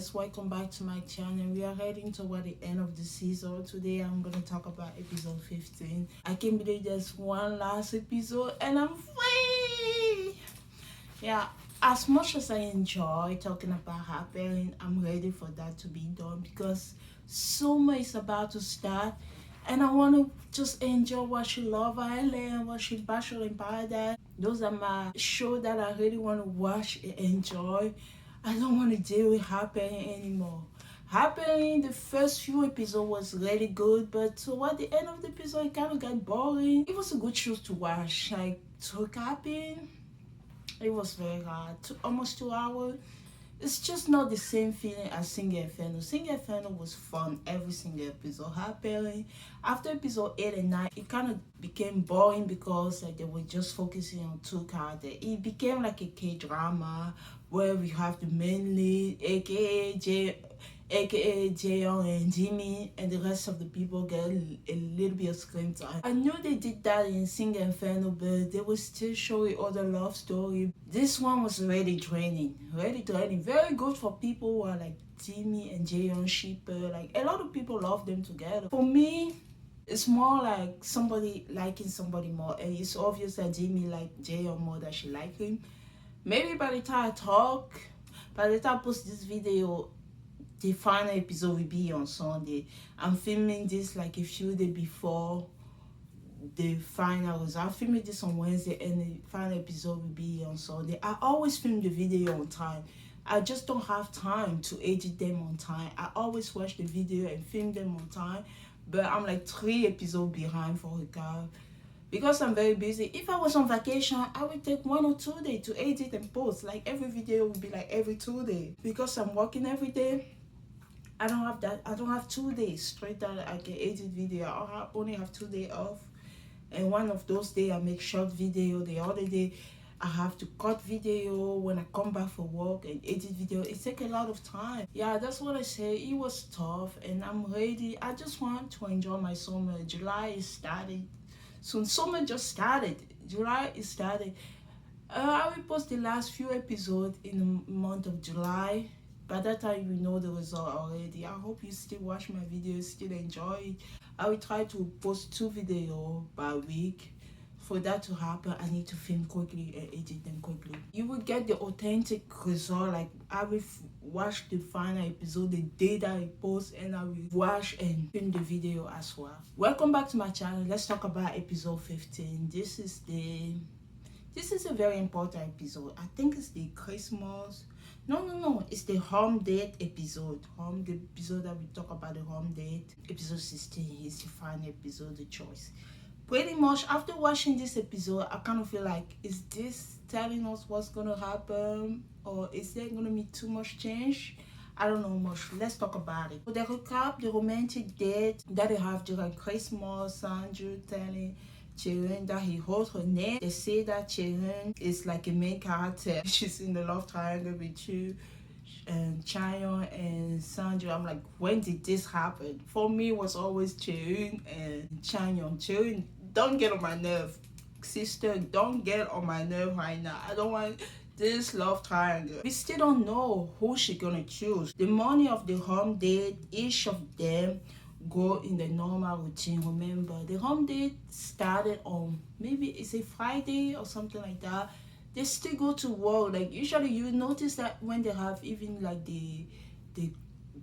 guys, welcome back to my channel. We are heading toward the end of the season. Today I'm going to talk about episode 15. I can't believe there's one last episode and I'm free. Yeah, as much as I enjoy talking about happening, I'm ready for that to be done because summer is about to start and I want to just enjoy watching Love Island, watching Bachelor in Paradise. Those are my shows that I really want to watch and enjoy. I don't want to deal with happening anymore. Happening, the first few episodes was really good, but toward the end of the episode, it kind of got boring. It was a good show to watch. Like, to happen, it was very hard. Almost 2 hours. It's just not the same feeling as Single Inferno. Single Inferno was fun every single episode. Happening, after episode 8 and 9, it kind of became boring because they were just focusing on two characters. It became like a K-drama where we have the main lead, aka Jaeyoung and Jimmy, and the rest of the people get a little bit of screen time. I knew they did that in Single Inferno, but they were still showing other love story. This one was really draining. Very good for people who are like Jimmy and Jaeyoung shipper. Like, a lot of people love them together. For me, it's more like somebody liking somebody more, and it's obvious that Jimmy liked Jaeyoung more than she liked him. Maybe by the time I post this video, the final episode will be on Sunday. I'm filming this like a few days before the finals. I'm filming this on Wednesday and the final episode will be on Sunday. I always film the video on time. I just don't have time to edit them on time. I always watch the video and film them on time, but I'm like 3 episodes behind for a guy. Because I'm very busy. If I was on vacation, I would take 1 or 2 days to edit and post. Like, every video would be like every 2 days. Because I'm working every day, I don't have that. I don't have 2 days straight that I can edit video. I only have 2 days off. And one of those days I make short video. The other day I have to cut video when I come back for work and edit video. It takes a lot of time. Yeah, that's what I say. It was tough and I'm ready. I just want to enjoy my summer. July is starting. Soon summer just started. July is started. I will post the last few episodes in the month of July. By that time, you know the result already. I hope you still watch my videos, still enjoy it. I will try to post 2 videos per week. For that to happen, I need to film quickly and edit them quickly. You will get the authentic result. Like, I will watch the final episode the day that I post, and I will watch and film the video as well. Welcome back to my channel. Let's talk about episode 15. This is a very important episode. I think it's the Christmas. No. It's the home date episode. The episode that we talk about the home date. Episode 16 is the final episode, the choice. Pretty much after watching this episode, I kind of feel like, is this telling us what's gonna happen, or is there gonna be too much change? I don't know much. Let's talk about it. So they recap the romantic date that they have during Christmas. Sanju telling Chaeyoung that he holds her neck. They say that Chaeyoung is like a main character. She's in the love triangle with you and Chaeyoung and Sanju. I'm like, when did this happen? For me, it was always Chaeyoung and Chaeyoung. Chaeyoung, don't get on my nerve. Sister, don't get on my nerve right now. I don't want this love triangle. We still don't know who she's gonna choose. The morning of the home date, each of them go in the normal routine. Remember, the home date started on, maybe it's a Friday or something like that. They still go to work. Like, usually you notice that when they have even like the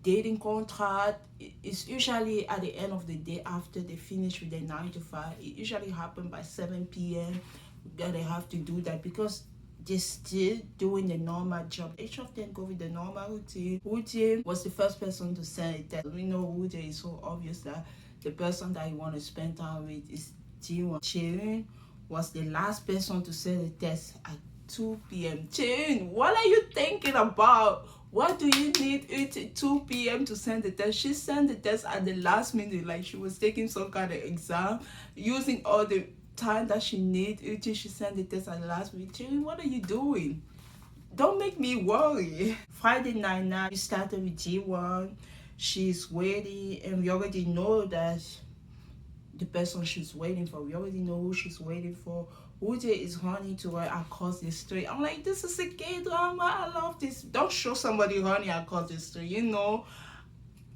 dating contract, it's usually at the end of the day after they finish with their 9 to 5. It usually happens by 7 p.m. that they have to do that because they're still doing the normal job. Each of them go with the normal routine. Woojae was the first person to send a text. We know Woojae is so obvious that the person that you want to spend time with is Jiwon. Chaeyoung was the last person to send a text at 2 p.m. Chaeyoung, what are you thinking about? What do you need it at 2 p.m. to send the test? She sent the test at the last minute, like she was taking some kind of exam, using all the time that she needs until she sent the test at the last minute. Chaeyoung, what are you doing? Don't make me worry. Friday night, we started with Jiwon. She's waiting, and we already know that the person she's waiting for. We already know who she's waiting for. Wooji is running to her across the street. I'm like, this is a gay drama. I love this. Don't show somebody running across the street, you know.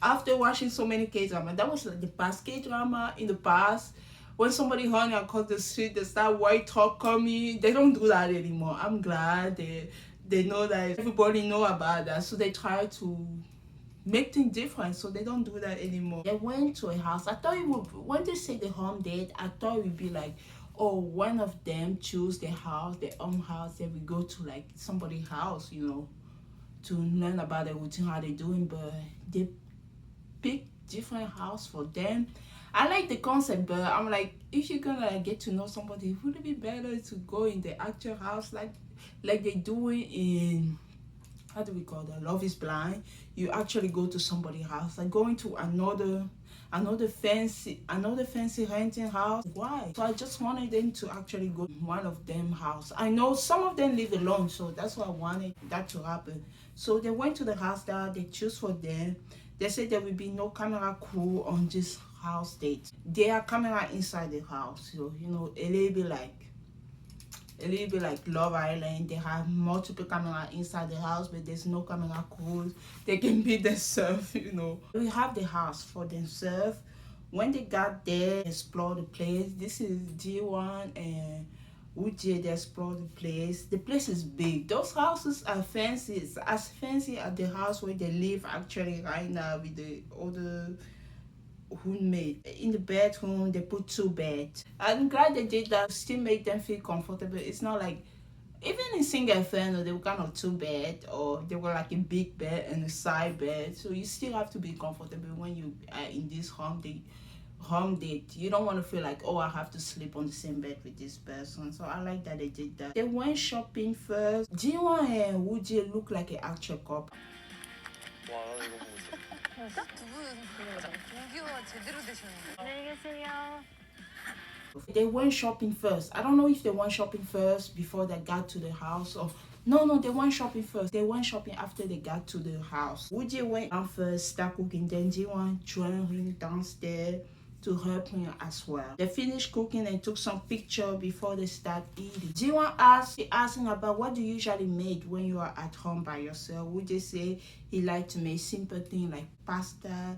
After watching so many K-drama, that was like the past K-drama in the past. When somebody running across the street, there's that white talk coming. They don't do that anymore. I'm glad they know that everybody know about that. So they try to make things different, so they don't do that anymore. They went to a house. I thought it would, when they say the home date, I thought it would be like, oh, one of them choose their house, their own house, then we go to like somebody's house, you know, to learn about their routine, how they doing. But they pick different house for them. I like the concept, but I'm like, if you're gonna like, get to know somebody, would it be better to go in the actual house like they do it in, how do we call that, Love is Blind? You actually go to somebody's house, like going to another fancy renting house. Why? So I just wanted them to actually go to one of them house. I know some of them live alone, so that's why I wanted that to happen. So they went to the house that they choose for them. They said there will be no camera crew on this house date. There are camera inside the house, so you know, a little bit like Love Island. They have multiple cameras inside the house, but there's no camera crew. They can be themselves, you know. We have the house for themselves. When they got there, explore the place. This is G1 and Wooji. They explore the place. The place is big. Those houses are fancy. It's as fancy as the house where they live actually right now with the other roommate. In the bedroom they put 2 beds. I'm glad they did that, still make them feel comfortable. It's not like, even in Single Inferno they were kind of 2 bed, or they were like a big bed and a side bed, so you still have to be comfortable when you are in this home date. You don't want to feel like, oh, I have to sleep on the same bed with this person. So I like that they did that. They went shopping first. Jiwon and Wooji look like an actual couple. 와 이거 보고 있어. 동기화 제대로 되셨네요. 안녕히 계세요. They went shopping first. I don't know if they went shopping first before they got to the house, or no, they went shopping first. They went shopping after they got to the house. Wooji went down first, start cooking. Then Jiwon joined him downstairs to help him as well. They finished cooking and took some picture before they start eating. Jiwon asked him about what do you usually make when you are at home by yourself. Wooji say he liked to make simple things like pasta,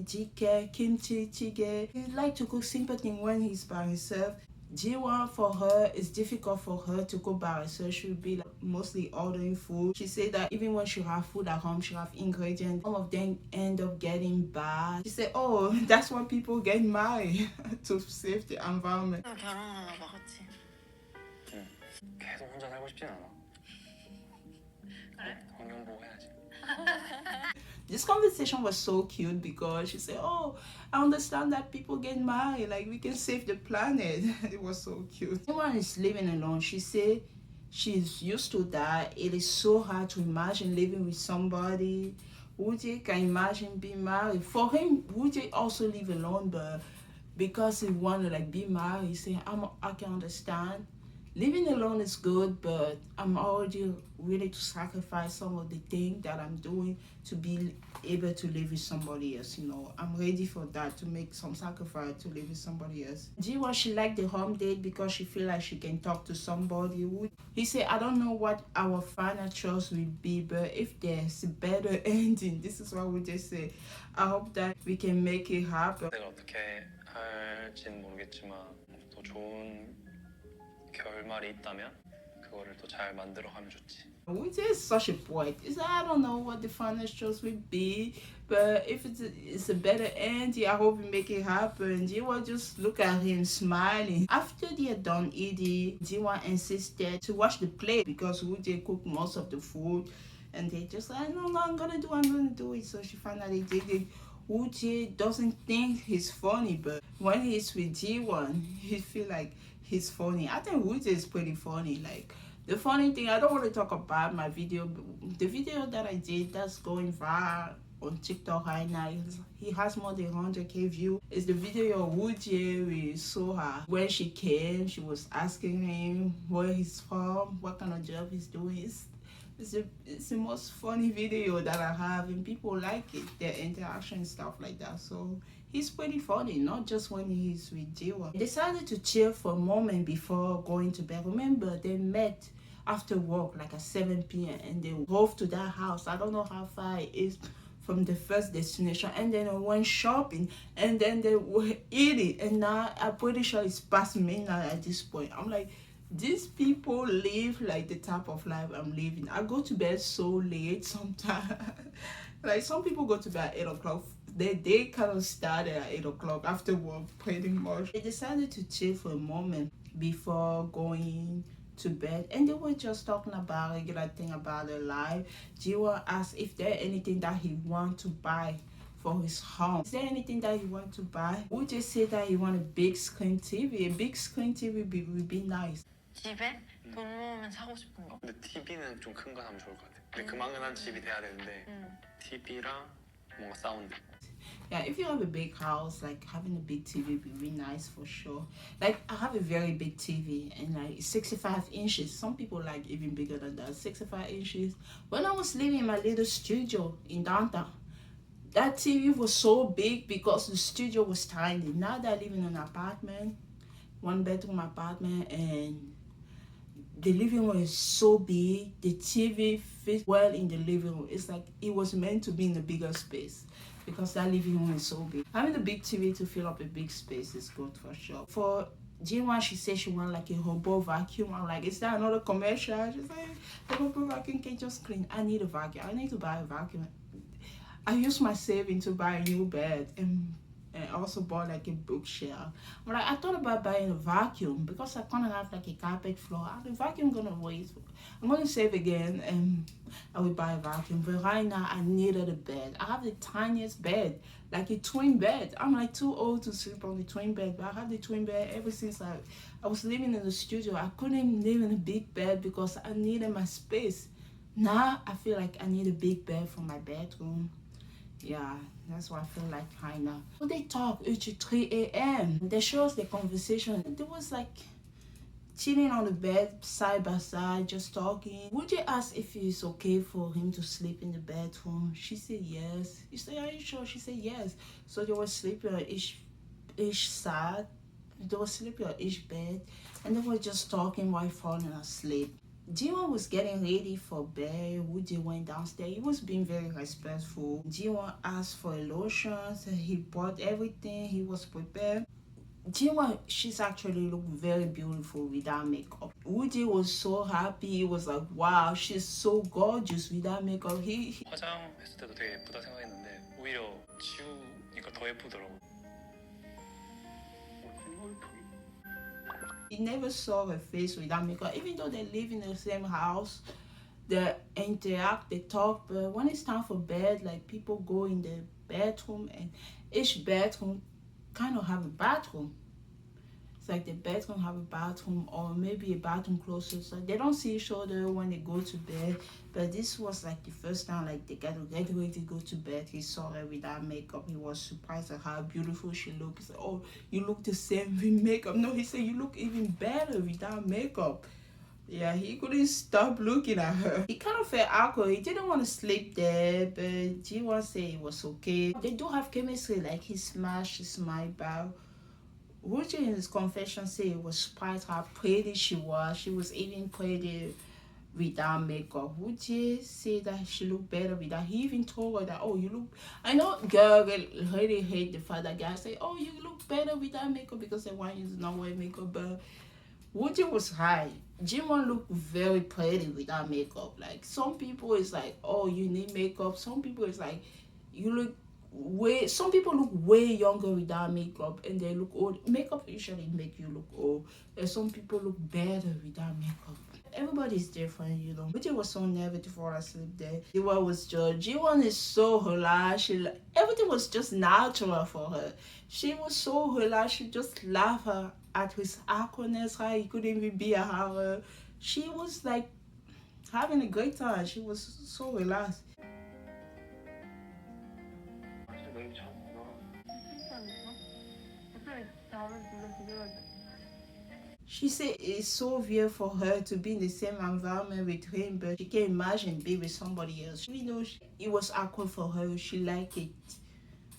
jjigae, kimchi, jjigae. He like to cook simple things when he's by himself. Jiwon, for her, it's difficult for her to cook by herself. She'll be like mostly ordering food. She said that even when she have food at home, she have ingredients. Some of them end up getting bad. She said, oh, that's why people get married, to save the environment. 결혼하나 봐, 그치? 응. 계속 혼자 살고 싶진 않아. 그래? 환경 보호 해야지. This conversation was so cute because she said, oh, I understand that people get married, like we can save the planet. It was so cute. Everyone is living alone. She said she's used to that. It is so hard to imagine living with somebody. Wooji can imagine being married. For him, Wooji also live alone, but because he wanted like be married, he said, I can understand. Living alone is good, but I'm already ready to sacrifice some of the things that I'm doing to be able to live with somebody else, you know. I'm ready for that, to make some sacrifice to live with somebody else. Jiwon, she liked the home date because she feel like she can talk to somebody. He said, I don't know what our final choice will be, but if there's a better ending, this is what we just say. I hope that we can make it happen. 내가 어떻게 할진 모르겠지만 더 좋은 결말이 있다면 그거를 더 잘 만들어가면 좋지. Which is such a point. It's like, I don't know what the final choice will be, but if it's a better ending, I hope we make it happen. Jiwon just look at him smiling. After they are done eating, Jiwon insisted to wash the plate because Wooji cooked most of the food, and they just like, no, I'm gonna do it. So she finally did it. Wooji doesn't think he's funny, but when he's with Jiwon, he feel like he's funny. I think Wooji is pretty funny. Like, the funny thing, I don't want to talk about my video, but the video that I did that's going viral on TikTok right now, he has more than 100k views. It's the video of Wooji with Soha. When she came, she was asking him where he's from, what kind of job he's doing. It's the most funny video that I have, and people like it, their interaction and stuff like that. So He's pretty funny, not just when he's with Jiwa. They decided to chill for a moment before going to bed. Remember, they met after work like at 7 p.m. and they drove to that house. I don't know how far it is from the first destination, and then they went shopping, and then they were eating, and now I'm pretty sure it's past midnight at this point. I'm like, these people live like the type of life I'm living. I go to bed so late sometimes. Like some people go to bed at 8 o'clock. Their day kind of started at 8 o'clock after work, pretty much. They decided to chill for a moment before going to bed, and they were just talking about regular thing about their life. Jiwa asked if there anything that he want to buy for his home. Is there anything that he want to buy? Would you say that he want a big screen TV? A big screen TV would be nice. 집에 돈 모으면 사고 싶은 거. 근데 TV는 좀 큰 거 사면 좋을 것 같아. 근데 그만한 집이 돼야 되는데 TV랑 뭔가 사운드. Yeah, if you have a big house, like having a big TV would be really nice for sure. Like I have a very big TV and like 65 inches. Some people like even bigger than that, 65 inches. When I was living in my little studio in downtown, that TV was so big because the studio was tiny. Now that I live in an apartment, 1-bedroom apartment, and the living room is so big. The TV fits well in the living room. It's like it was meant to be in a bigger space because that living room is so big. Having a big TV to fill up a big space is good for sure. For Jinwa, she said she want like a robot vacuum. I'm like, is that another commercial? She's like, the robot vacuum can just clean. I need a vacuum. I need to buy a vacuum. I used my saving to buy a new bed and also bought like a bookshelf. But like, I thought about buying a vacuum because I kind of have like a carpet floor. The vacuum gonna wait. I'm gonna save again and I will buy a vacuum. But right now I needed a bed. I have the tiniest bed, like a twin bed. I'm like too old to sleep on the twin bed, but I have the twin bed ever since I was living in the studio. I couldn't live in a big bed because I needed my space. Now I feel like I need a big bed for my bedroom. Yeah, that's what I feel like right now. So they talk until 3 a.m. They show us the conversation. They was like chilling on the bed side by side, just talking. Would you ask if it's okay for him to sleep in the bedroom? She said yes. He said, are you sure? She said yes. So they were sleeping on each side. They were sleeping on each bed, and they were just talking while falling asleep. Jiwon was getting ready for bed. Woody went downstairs. He was being very respectful. Jiwon asked for a lotion, so he bought everything. He was prepared. Jiwon, she's actually looked very beautiful without makeup. Woody was so happy. He was like, wow, she's so gorgeous without makeup. 화장했을 때도 되게 예쁘다 생각했는데 오히려 지우니까 더 예쁘더라고. He never saw her face without makeup, even though they live in the same house. They interact, they talk, but when it's time for bed, like people go in the bedroom, and each bedroom kind of have a bathroom. It's like the bedroom have a bathroom or maybe a bathroom closer, so they don't see each other when they go to bed. But this was like the first time like they got ready to go to bed. He saw her without makeup. He was surprised at how beautiful she looked. He said, oh, you look the same with makeup. No, he said, you look even better without makeup. Yeah, he couldn't stop looking at her. He kind of felt awkward. He didn't want to sleep there, but Jiwon said it was okay. They do have chemistry, like he smiled, she smiled back. Wuji in his confession said it was surprised how pretty she was. She was even pretty without makeup. Wuji said that she looked better without. He even told her that, oh, you look. I know girls really hate the fact that guys say, oh, you look better without makeup because they want you to not wear makeup. But Wuji was high. Jiwon looked very pretty without makeup. Like some people is like, oh, you need makeup. Some people is like, you look. Some people look way younger without makeup and they look old. Makeup usually make you look old, and some people look better without makeup. Everybody's different, you know. Wuji was so nervous to fall asleep there. Jiwon was just, Jiwon is so relaxed. Everything was just natural for her. She was so relaxed. She just laughed at his awkwardness, how he couldn't even be around her. She was like having a great time. She was so relaxed. She said it's so weird for her to be in the same environment with him, but she can't imagine being with somebody else. Even though it was awkward for her, she liked it.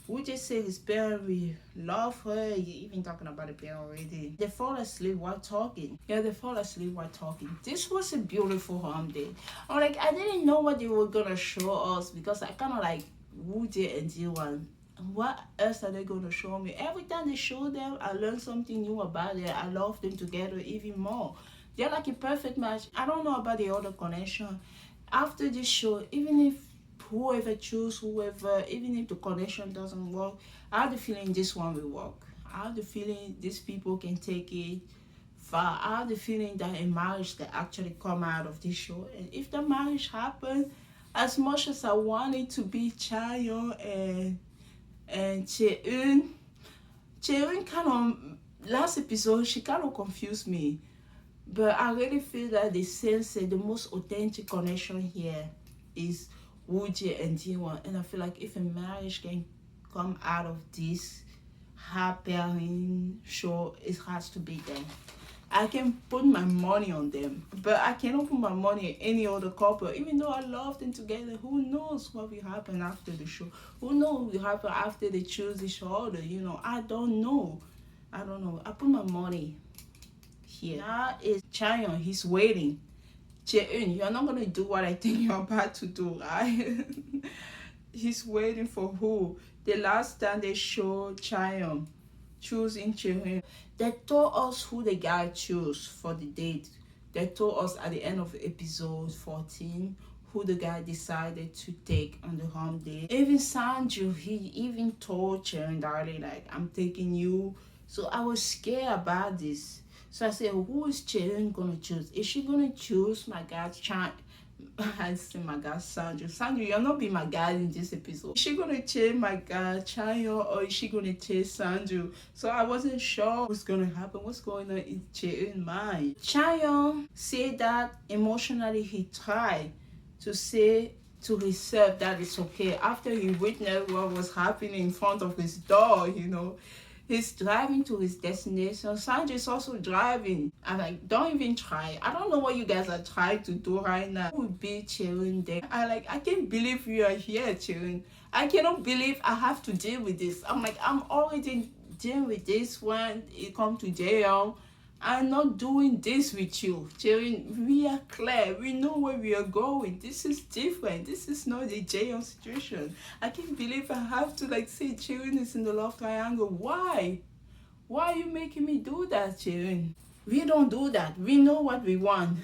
Woo just say his parents will love her. He even talking about the parent already. They fall asleep while talking. Yeah, they fall asleep while talking. This was a beautiful home day. I'm like, I didn't know what they were gonna show us because I kind of like Woo Jae and Ji-won. What else are they gonna show me? Every time they show them, I learn something new about it. I love them together even more. They're like a perfect match. I don't know about the other connection. After this show, even if whoever choose whoever, even if the connection doesn't work, I have the feeling this one will work. I have the feeling these people can take it far. I have the feeling that a marriage can actually come out of this show. And if the marriage happens, as much as I want it to be Chaeyoung and Chae-eun kind of, last episode, she kind of confused me. But I really feel that the sense the most authentic connection here is Woo Jae and Ji-won. And I feel like if a marriage can come out of this happy show, it has to be them. I can put my money on them, but I cannot put my money in any other couple. Even though I love them together, who knows what will happen after the show? Who knows what will happen after they choose each other? You know, I don't know. I put my money here. Now is Chaeyoung. He's waiting. Chae-eun, you're not gonna do what I think you're about to do, right? He's waiting for who? The last time they showed Chaeyoung choosing Chae-eun, they told us who the guy chose for the date. They told us at the end of episode 14 who the guy decided to take on the home date. Even Sanju, he even told Chaeyoung darling, like, I'm taking you. So I was scared about this. So I said, who is Chaeyoung gonna choose? Is she gonna choose my guy I say my guy Sanju. Sanju, you're not be my guy in this episode. Is she gonna chase my guy Chaeyoung or is she gonna chase Sanju? So I wasn't sure what's gonna happen. What's going on in Chaeyoung's mind? Chaeyoung said that emotionally he tried to say to himself that it's okay after he witnessed what was happening in front of his door, you know. He's driving to his destination. Sanju is also driving. I'm like, don't even try. I don't know what you guys are trying to do right now. Who would be Chaeyoung there? I can't believe you are here, Chaeyoung. I cannot believe I have to deal with this. I'm like, I'm already dealing with this when it comes to Jaeyoung. I'm not doing this with you. Chaeyoung, we are clear. We know where we are going. This is different. This is not the Jaeyoung situation. I can't believe I have to like say Chaeyoung is in the love triangle. Why? Why are you making me do that, Chaeyoung? We don't do that. We know what we want.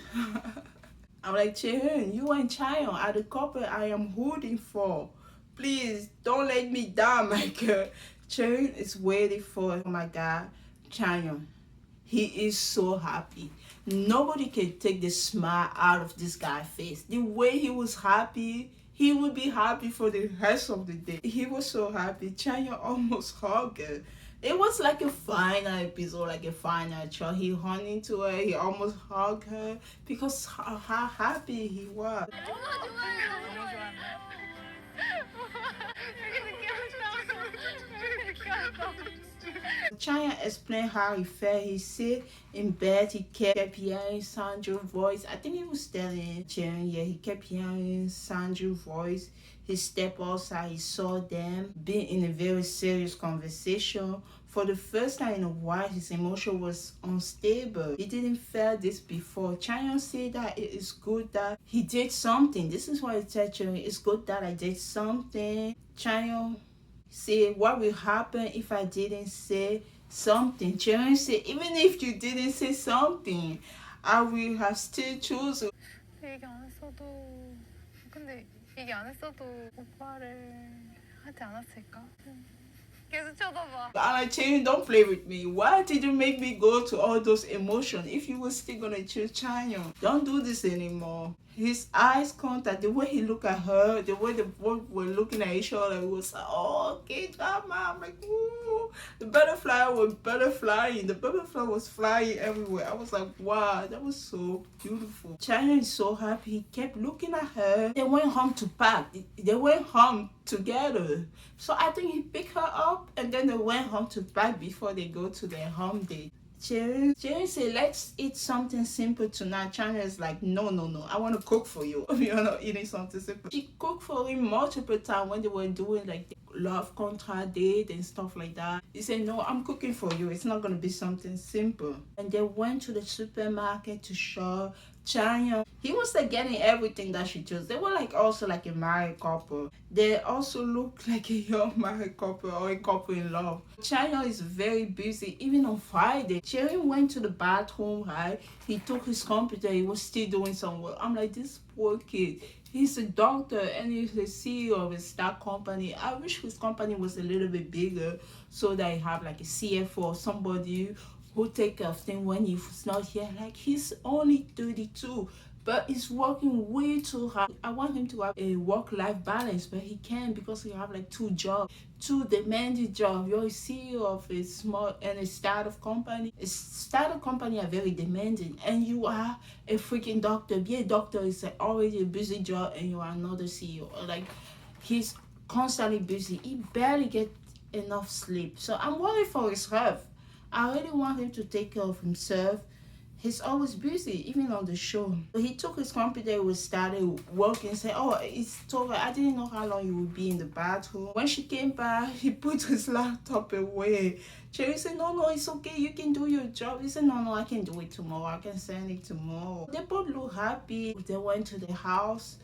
I'm like, Chaeyoung, you and Chaeyoung are the couple I am rooting for. Please don't let me down, my girl. Chaeyoung is waiting for my guy, Chaeyoung. He is so happy. Nobody can take the smile out of this guy's face. The way he was happy, he would be happy for the rest of the day. He was so happy. Chaeyoung almost hugged her. It was like a final episode, like a final show. He ran into her, he almost hugged her because how happy he was. Chaeyoung explained how he felt. He said in bed he kept hearing Sanju's voice. I think he was telling Chaeyoung, yeah, he kept hearing Sanju's voice. He stepped outside, he saw them being in a very serious conversation. For the first time in a while, his emotion was unstable. He didn't feel this before. Chaeyoung said that it is good that he did something. This is why he said, Chaeyoung, it's good that I did something. Chaeyoung said, what will happen if I didn't say something? Chaeyoung said, even if you didn't say something, I will have still chosen. 얘기 안 했어도 근데 얘기 안 했어도 오빠를 하지 않았을까? 계속 쳐다봐. I'm like, Chaeyoung, don't play with me. Why did you make me go to all those emotions if you were still gonna choose Chaeyoung? Don't do this anymore. His eyes contact, the way he looked at her, the way they both were looking at each other, it was like, oh, okay, drama. I'm like, ooh. The butterfly was butterflying. The butterfly was flying everywhere. I was like, wow, that was so beautiful. Chaeyoung is so happy. He kept looking at her. They went home to pack. They went home together. So I think he picked her up and then they went home to pack before they go to their home date. Chaeyoung said, let's eat something simple tonight. Chaeyoung is like, no, I want to cook for you. You're not eating something simple. She cooked for him multiple times when they were doing love contract date and stuff like that. He said, no, I'm cooking for you. It's not gonna be something simple. And they went to the supermarket to shop. Chanya, he was like getting everything that she chose. They were like also like a married couple. They also look like a young married couple or a couple in love. Chanya is very busy. Even on Friday, Cherry went to the bathroom, right? He took his computer. He was still doing some work. I'm like, this poor kid. He's a doctor and he's the CEO of a stock company. I wish his company was a little bit bigger so that he have like a CFO or somebody who take care of things when he's not here. Like, he's only 32, but he's working way too hard. I want him to have a work-life balance, but he can't because he have like 2 jobs, 2 demanding jobs. You're a CEO of a small and a startup company. A startup company are very demanding, and you are a freaking doctor. Be a doctor is already a busy job, and you are another CEO. Like, he's constantly busy. He barely get enough sleep. So I'm worried for his health. I really want him to take care of himself. He's always busy, even on the show. He took his computer, we started working, said, oh, it's over. I didn't know how long you would be in the bathroom. When she came back, he put his laptop away. Cherry said, no, it's okay. You can do your job. He said, no, I can do it tomorrow. I can send it tomorrow. They both look happy. They went to the house.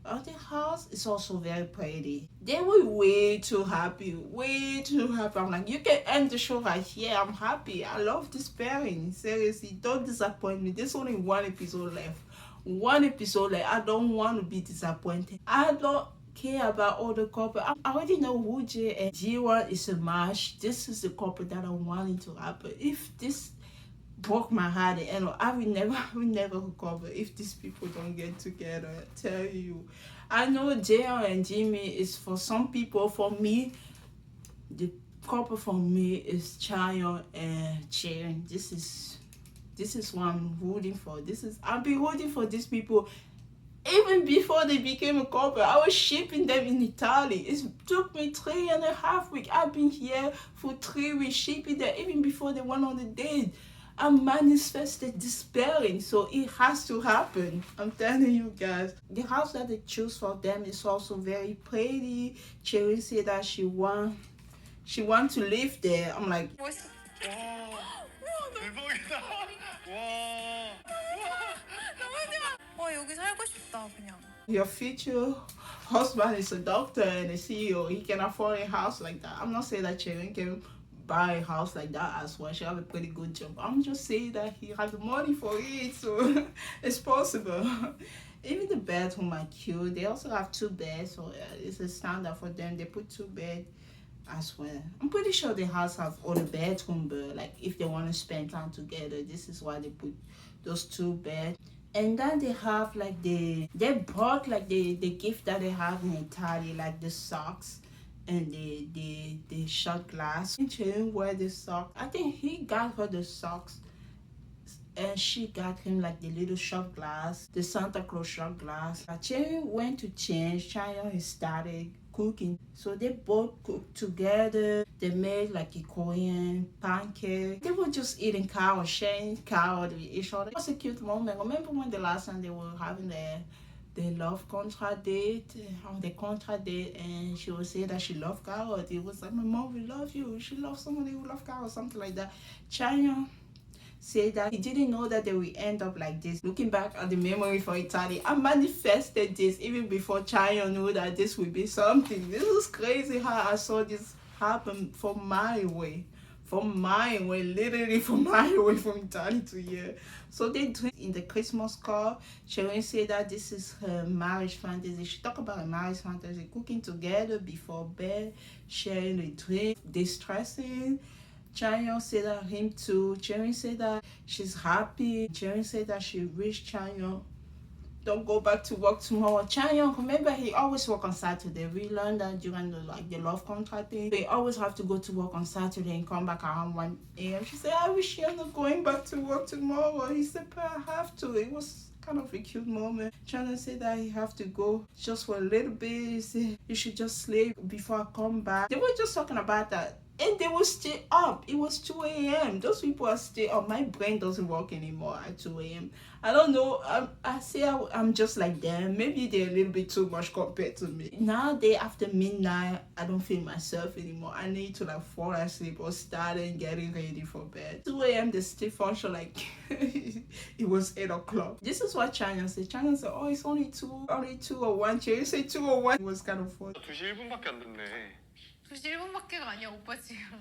The house is also very pretty. They were way too happy. I'm like, you can end the show right here. I'm happy. I love this pairing. Seriously, don't disappoint me. There's only 1 episode left. 1 episode left. I don't want to be disappointed. I don't care about all the couple. I already know who Jay and G1 is a match. This is the couple that I'm wanting to happen. If this broke my heart, and I will never recover if these people don't get together. I tell you, I know Jayon and Jimmy is for some people. For me, the couple for me is Chayon and Sharon. This is what I'm rooting for. I've been rooting for these people even before they became a couple. I was shipping them in Italy. It took me 3.5 weeks. I've been here for 3 weeks shipping them even before they went on the date. I manifested despairing, so it has to happen. I'm telling you guys. The house that they choose for them is also very pretty. Cherry said that she want to live there. I'm like, 와, 대박이다. 와. 여기 살고 싶다 그냥. your future husband is a doctor and a CEO. He can afford a house like that. I'm not saying that Cherry can buy a house like that as well. She have a pretty good job. I'm just saying that he has the money for it, so it's possible. Even the bedroom are cute. They also have 2 beds, so it's a standard for them. They put 2 beds as well. I'm pretty sure the house have all the bedroom, but like if they want to spend time together, this is why they put those 2 beds. And then they have like they brought like the gift that they have in Italy, like the socks and the shot glass. She didn't wear the socks. I think he got her the socks and she got him like the little shot glass, the Santa Claus shot glass. Cherry went to change. Chaya started cooking, so they both cooked together. They made like a Korean pancake. They were just eating cow, sharing cow with each other. It was a cute moment. Remember when the last time they were having the love contract date, on the contract date, and she was saying that she loved carrot. It was like, my mom will love you. She loves somebody who loves carrot, something like that. China said that he didn't know that they will end up like this. Looking back at the memory for Italy, I manifested this even before China knew that this would be something. This is crazy how I saw this happen from my way. Literally from my way from Italy to here. So they drink in the Christmas call. Sharon said that this is her marriage fantasy. She talked about her marriage fantasy, cooking together before bed, sharing a drink, distressing. Chanyeol said that him too. Sharon said that she's happy. Sharon said that she wished Chanyeol don't go back to work tomorrow. Chanyeol, remember he always work on Saturday. We learned that during the love contract thing. They always have to go to work on Saturday and come back around 1 a.m. She said, I wish you're not going back to work tomorrow. He said, but I have to. It was kind of a cute moment. Chanyeol said that he have to go just for a little bit. He said, you should just sleep before I come back. They were just talking about that. and they were still up. It was 2 a.m. Those people are still up. My brain doesn't work anymore at 2 a.m. I don't know. I say I'm just like them. Maybe they're a little bit too much compared to me. Nowadays, after midnight, I don't feel myself anymore. I need to like fall asleep or start and getting ready for bed. 2 a.m. they still function like it was 8 o'clock. This is what China said. China said, oh, it's only 2:01. You say 2:01. It was kind of funny. 2시 1분밖에 안 됐네. 2시 1분밖에가 아니야 오빠 지금.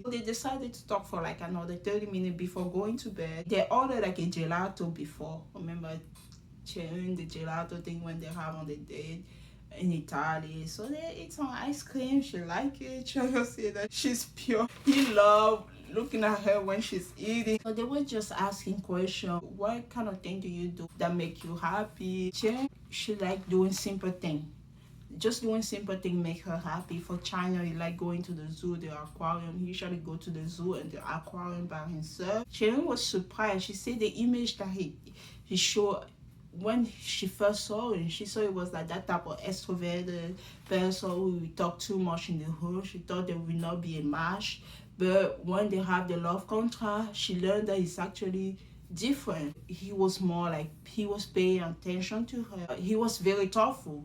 They decided to talk for like another 30 minutes before going to bed. They ordered like a gelato before. Remember sharing the gelato thing when they have on the date in Italy. So they eat some ice cream. She liked it. Chaya said that she's pure. He loved looking at her when she's eating. So they were just asking questions. What kind of thing do you do that make you happy? She liked doing simple things. Just doing simple things make her happy. For China, he like going to the zoo, the aquarium. He usually go to the zoo and the aquarium by himself. Sharon was surprised. She said the image that he showed when she first saw him, she saw it was like that type of extroverted person who would talk too much in the hood. She thought there would not be a match. But when they have the love contract, she learned that it's actually different. He was more like, he was paying attention to her. He was very thoughtful.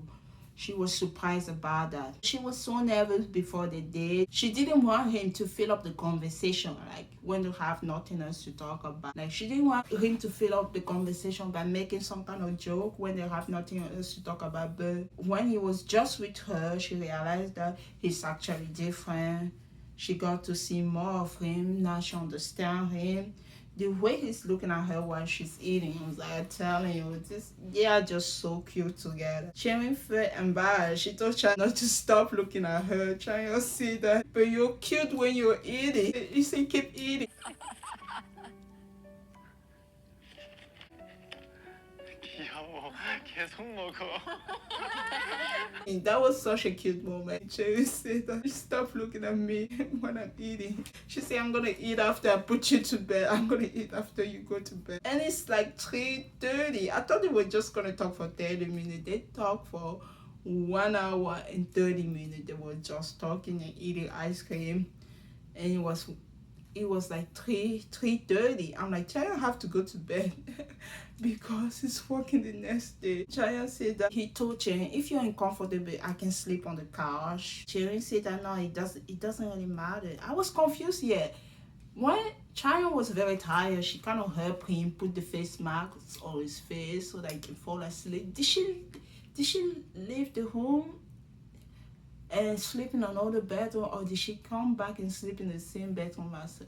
She was surprised about that. She was so nervous before the date. She didn't want him to fill up the conversation, like when they have nothing else to talk about. Like she didn't want him to fill up the conversation by making some kind of joke when they have nothing else to talk about. But when he was just with her, she realized that he's actually different. She got to see more of him. Now she understands him. The way he's looking at her while she's eating, I was like, I'm telling you, they are just so cute together. Sharon felt embarrassed. She told China not to stop looking at her, trying to see that, but you're cute when you're eating. You say keep eating. 귀여워. 계속 먹어. And that was such a cute moment. Cherry said that stop looking at me when I'm eating. She said, I'm gonna eat after I put you to bed. I'm gonna eat after you go to bed. And it's like 3:30. I thought they were just gonna talk for 30 minutes. They talked for 1 hour and 30 minutes. They were just talking and eating ice cream. And it was like 3:30. I'm like, Chaya have to go to bed because he's working the next day. Chaya said that he told Chen, if you're uncomfortable, I can sleep on the couch. Chen said that no, it doesn't really matter. I was confused yet. When Chaya was very tired, she kind of helped him put the face mask on his face so that he can fall asleep. Did she leave the home and sleep in another bedroom, or did she come back and sleep in the same bedroom as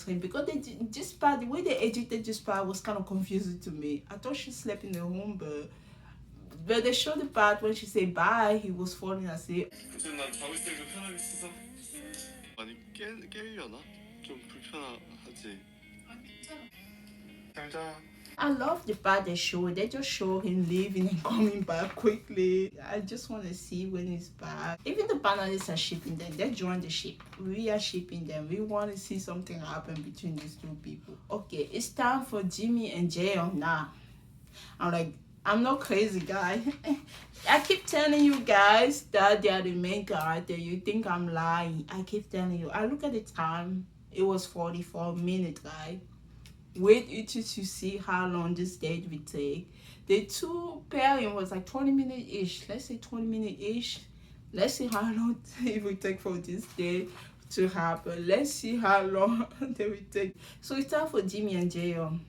him? Because the way they edited this part was kind of confusing to me. I thought she slept in the room, but they showed the part when she said bye, he was falling asleep. 무슨 난 자고 있으니까 편하게 있어서. 아니 깨려나? 좀 불편하지. 잘 자. I love the part they showed. They just show him leaving and coming back quickly. I just want to see when he's back. Even the panelists are shipping them. They join the ship. We are shipping them. We want to see something happen between these two people. Okay, it's time for Jimmy and Jaeyoung now. I'm like, I'm not crazy, guy. I keep telling you guys that they are the main character. You think I'm lying. I keep telling you. I look at the time. It was 44 minutes, guys. Wait until you see how long this date will take. The two pairing was like 20 minutes each. Let's say 20 minutes each. Let's see how long it will take for this date to happen. Let's see how long they will take. So it's time for Jimmy and Jaeyoung.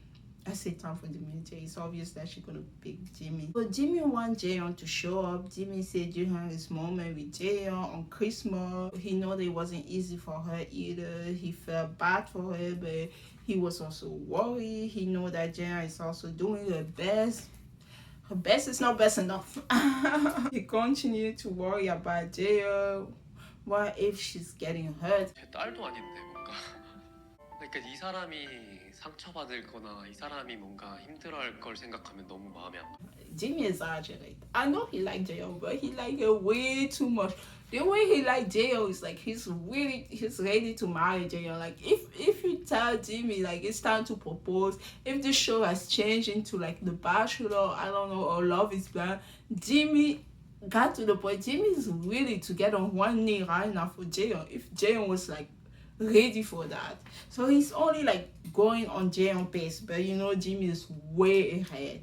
I say time for Jimmy and Jaeyoung. It's obvious that she's gonna pick Jimmy. But Jimmy wants Jaeyoung to show up. Jimmy said during his moment with Jaeyoung on Christmas, he know that it wasn't easy for her either. He felt bad for her, but he was also worried. He know that Jaeyoung is also doing her best. Her best is not best enough. He continued to worry about Jaeyoung. What if she's getting hurt? 제 딸도 아닌데 뭔가. 그러니까 이 사람이 상처받을 거나 이 사람이 뭔가 힘들어할 걸 생각하면 너무 마음이 아파. Jimmy exaggerated. I know he liked Jaeyoung, but he liked her way too much. The way he liked Jaeyoung is like he's ready to marry Jaeyoung. Like if you tell Jimmy like it's time to propose, if the show has changed into like The Bachelor, I don't know, or Love is Blind, Jimmy got to the point. Jimmy is willing to get on one knee right now for Jaeyoung. If Jaeyoung was like ready for that. So he's only like going on Jaeyoung pace, but you know Jimmy is way ahead.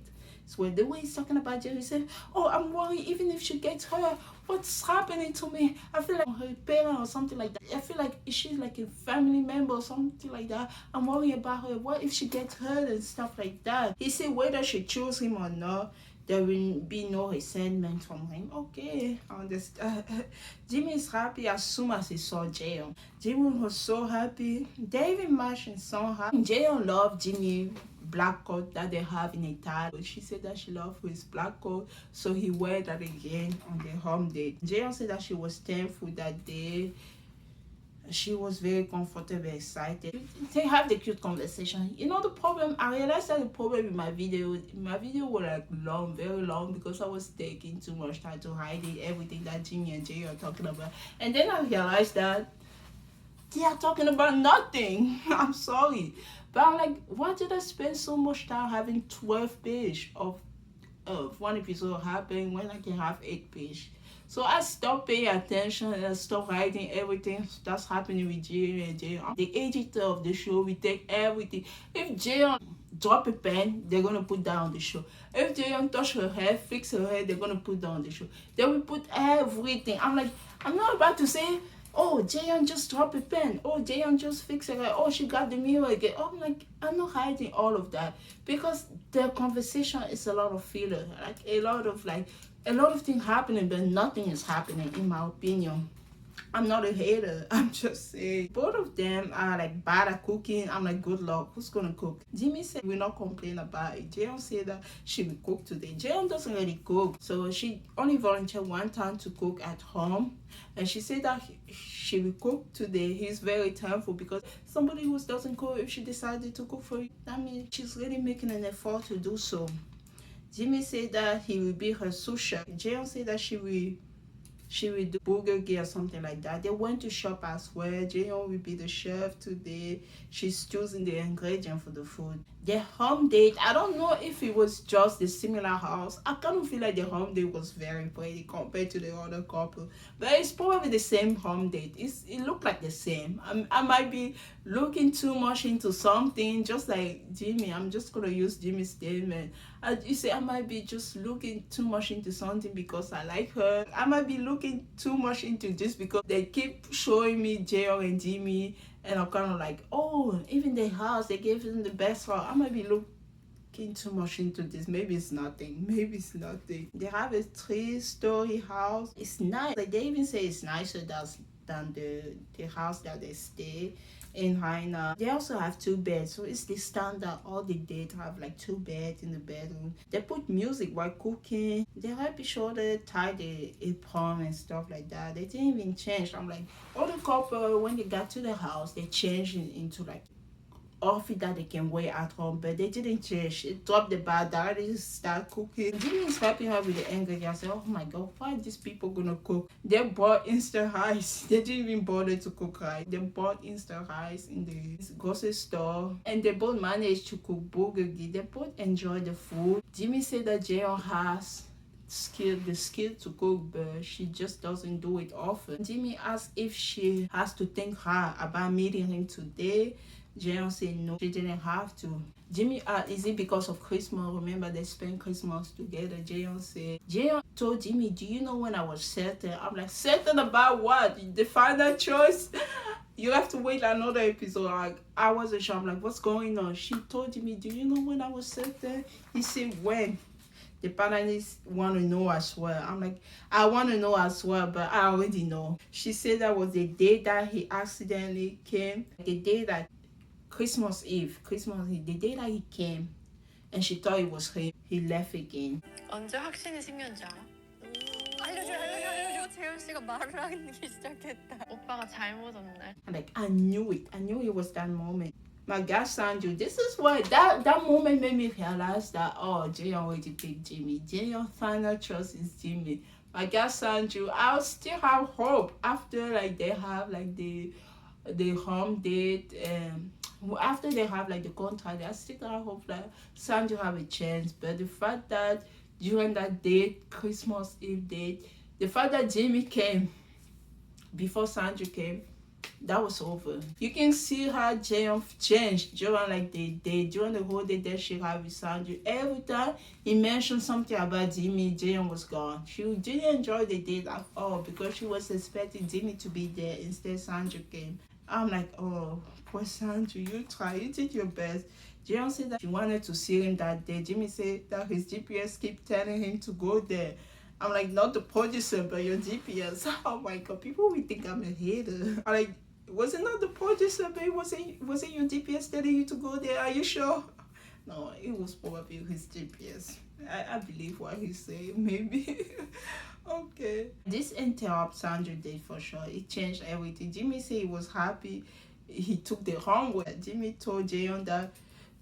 So the way he's talking about Jaeyoung, he said, "Oh, I'm worried even if she gets hurt. What's happening to me? I feel like her parent or something like that. I feel like she's like a family member or something like that. I'm worried about her. What if she gets hurt and stuff like that?" He said whether she choose him or not, there will be no resentment from him. Okay, I understand. Jimmy is happy as soon as he saw Jaeyoung. Jimmy was so happy. They even matched in somehow. Jaeyoung loved Jimmy black coat that they have in Italy. She said that she loved his black coat, so he wear that again on the home date. Jaeyoung said that she was thankful that day. She was very comfortable, excited. They have the cute conversation. You know the problem, I realized that the problem with my video was like long, very long, because I was taking too much time to hide it, everything that Jimmy and Jay are talking about. And then I realized that they are talking about nothing. I'm sorry. But I'm like, why did I spend so much time having 12 pages of one episode happening when I can have 8 pages? So I stopped paying attention and I stopped writing everything that's happening with Jay and Jay. The editor of the show, we take everything. If Jay drop a pen, they're gonna put that on the show. If Jay touch her hair, fix her hair, they're gonna put that on the show. They will put everything. I'm like, I'm not about to say, oh, Jaeyoung just dropped a pen. Oh, Jaeyoung just fixed it. Oh, she got the mirror again. Oh, I'm like, I'm not hiding all of that, because the conversation is a lot of filler. Like a lot of things happening, but nothing is happening in my opinion. I'm not a hater. I'm just saying. Both of them are like bad at cooking. I'm like, good luck. Who's gonna cook? Jimmy said we're not complain about it. Jaeyoung said that she will cook today. Jaeyoung doesn't really cook, so she only volunteered one time to cook at home, and she said that she will cook today. He's very thankful, because somebody who doesn't cook, if she decided to cook for you, that means she's really making an effort to do so. Jimmy said that he will be her sous chef. Jaeyoung said that she will do bulgogi or something like that. They went to shop as well. Jaeyoung will be the chef today. She's choosing the ingredient for the food. The home date, I don't know if it was just the similar house. I kind of feel like the home date was very pretty compared to the other couple, but it's probably the same home date. It looked like the same. I might be looking too much into something, just like Jimmy. I'm just gonna use Jimmy's statement. You say I might be just looking too much into something because I like her. I might be looking too much into this because they keep showing me Jaeyoung and Jimmy, and I'm kind of like, oh, even the house, they gave them the best house. I might be looking too much into this. Maybe it's nothing. Maybe it's nothing. They have a 3-story house. It's nice. Like they even say it's nicer than the house that they stay in Haina. They also have 2 beds, so it's the standard. All the dates have like 2 beds in the bedroom. They put music while cooking. They might be sure they tie the apron and stuff like that. They didn't even change. I'm like, all the couple, when they got to the house, they changed into like outfit that they can wear at home, but they didn't change. It dropped the bar, directly start cooking. Jimmy is helping her with the ingredient. I said, oh my god, why are these people gonna cook? They bought instant rice. They didn't even bother to cook rice. They bought instant rice in the grocery store, and they both managed to cook bulgogi. They both enjoyed the food. Jimmy said that Jaeyoung has the skill to cook, but she just doesn't do it often. Jimmy asked if she has to thank her about meeting him today. Jaeyoung said no, she didn't have to. Jimmy asked, is it because of Christmas? Remember they spent Christmas together. Jaeyoung told Jimmy, do you know when I was certain? I'm like, certain about what? The final choice? You have to wait another episode. Like, I wasn't sure. I'm like, what's going on? She told Jimmy, do you know when I was certain? He said, when? The panelists want to know as well. I'm like, I want to know as well, but I already know. She said that was the day that he accidentally came. The day that Christmas Eve, the day that he came, and she thought it was him. He left again. 언제 확신이 생겼는지 알아? 알려줘. 재현 씨가 말을 하기 시작했다. 오빠가 잘못 없네. I'm like, I knew it was that moment. My God, Sanju, this is what that moment made me realize that, oh, Jaeyoung already picked Jimmy. Jaeyoung's final choice is Jimmy. My God, Sanju, I'll still have hope after like they have like the home date, and after they have like the contract, I still have hope that Sanju have a chance. But the fact that during that date, Christmas Eve date, the fact that Jimmy came before Sanju came, that was over. You can see how Jaeyoung changed during like the day, during the whole day that she had with Sanju. Every time he mentioned something about Jimmy, Jaeyoung was gone. She didn't enjoy the date at all because she was expecting Jimmy to be there. Instead, Sanju came. I'm like, oh, poor Sanju, you try, you did your best. Jaeyoung said that she wanted to see him that day. Jimmy said that his GPS keep telling him to go there. I'm like, not the producer, but your GPS. Oh my god, people will think I'm a hater. I'm like, was it not the producer, but was it your GPS telling you to go there? Are you sure? No, it was probably his GPS. I believe what he's saying, maybe. Okay. This interrupt Sanju did for sure. It changed everything. Jimmy said he was happy. He took the wrong way. Jimmy told Jaeyoung that,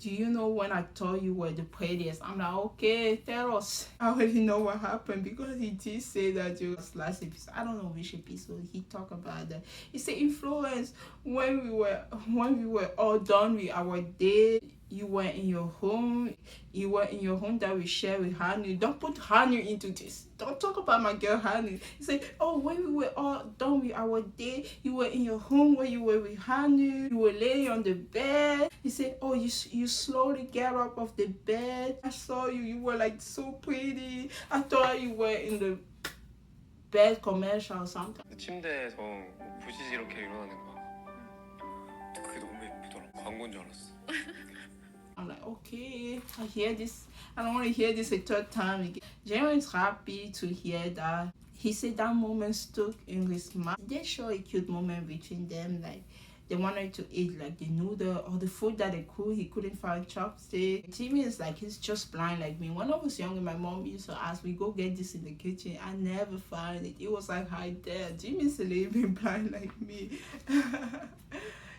do you know when I told you were the prettiest? I'm like, okay, tell us. I already know what happened because he did say that it was last episode. I don't know which episode he talked about that. He said influence when we were all done with our day. You were in your home. You were in your home that we share with Hanu. Don't put Hanu into this. Don't talk about my girl Hanu. He said, oh, when we were all done with our day, you were in your home where you were with Hanu. You were laying on the bed. He said, oh, you slowly get up off the bed. I saw you. You were like so pretty. I thought you were in the bed commercial or something. 침대에서 부시시 이렇게 일어나는 거야. 그게 너무 예쁘더라. 광고인 줄 알았어. I'm like, okay, I hear this. I don't want to hear this a third time again. Jaeyoung is happy to hear that. He said that moment stuck in his mind. They show a cute moment between them, like they wanted to eat like the noodle or the food that they could. He couldn't find chopstick. Jimmy is like, he's just blind like me. When I was younger, my mom used to ask me, go get this in the kitchen. I never found it. It was like right there. Jimmy's a little bit blind like me.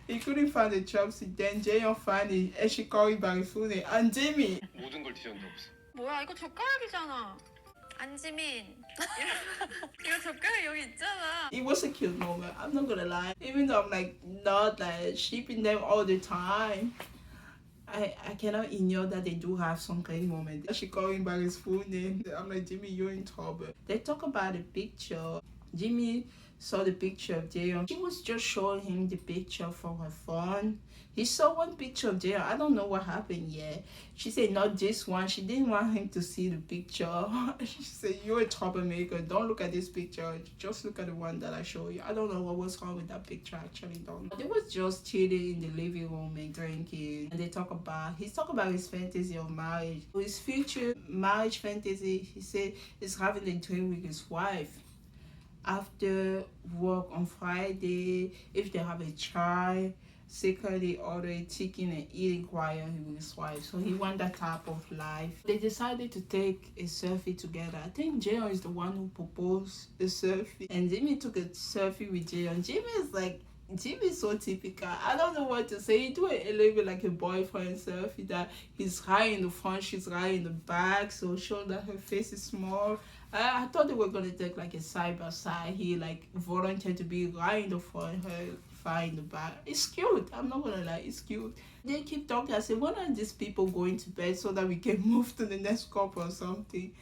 He couldn't find the chopstick. Then Jaeyoung found it and she called him back phone and Jimmy. 모든 걸 뒤졌는데 없어. 뭐야 이거 젓가락이잖아. 안지민. 이거 젓가락 여기 있잖아. It was a cute moment. I'm not gonna lie. Even though I'm like not like shipping them all the time, I cannot ignore that they do have some kind of moment. She called him by his full name. I'm like, Jimmy, you're in trouble. They talk about the picture. Jimmy saw the picture of Jaeyoung. She was just showing him the picture from her phone. He saw one picture of Jaeyoung. I don't know what happened yet. She said not this one. She didn't want him to see the picture. She said, you're a troublemaker. Don't look at this picture. Just look at the one that I showed you. I don't know what was wrong with that picture. I actually don't know. They was just chilling in the living room and drinking. And they talk about his fantasy of marriage. His future marriage fantasy, he said, is having a dream with his wife. After work on Friday, if they have a child, secretly order a chicken and eat it quiet with his wife. So he want that type of life. They decided to take a selfie together. I think Jaeyoung is the one who proposed the selfie. And Jimmy took a selfie with Jaeyoung. Jimmy is so typical. I don't know what to say. He do a little bit like a boyfriend selfie that he's high in the front, she's high in the back, so show that her face is small. I thought they were gonna take like a side by side. He like volunteered to be right in the front, her far in the back. It's cute. I'm not gonna lie, it's cute. They keep talking. I said, when are these people going to bed so that we can move to the next couple or something?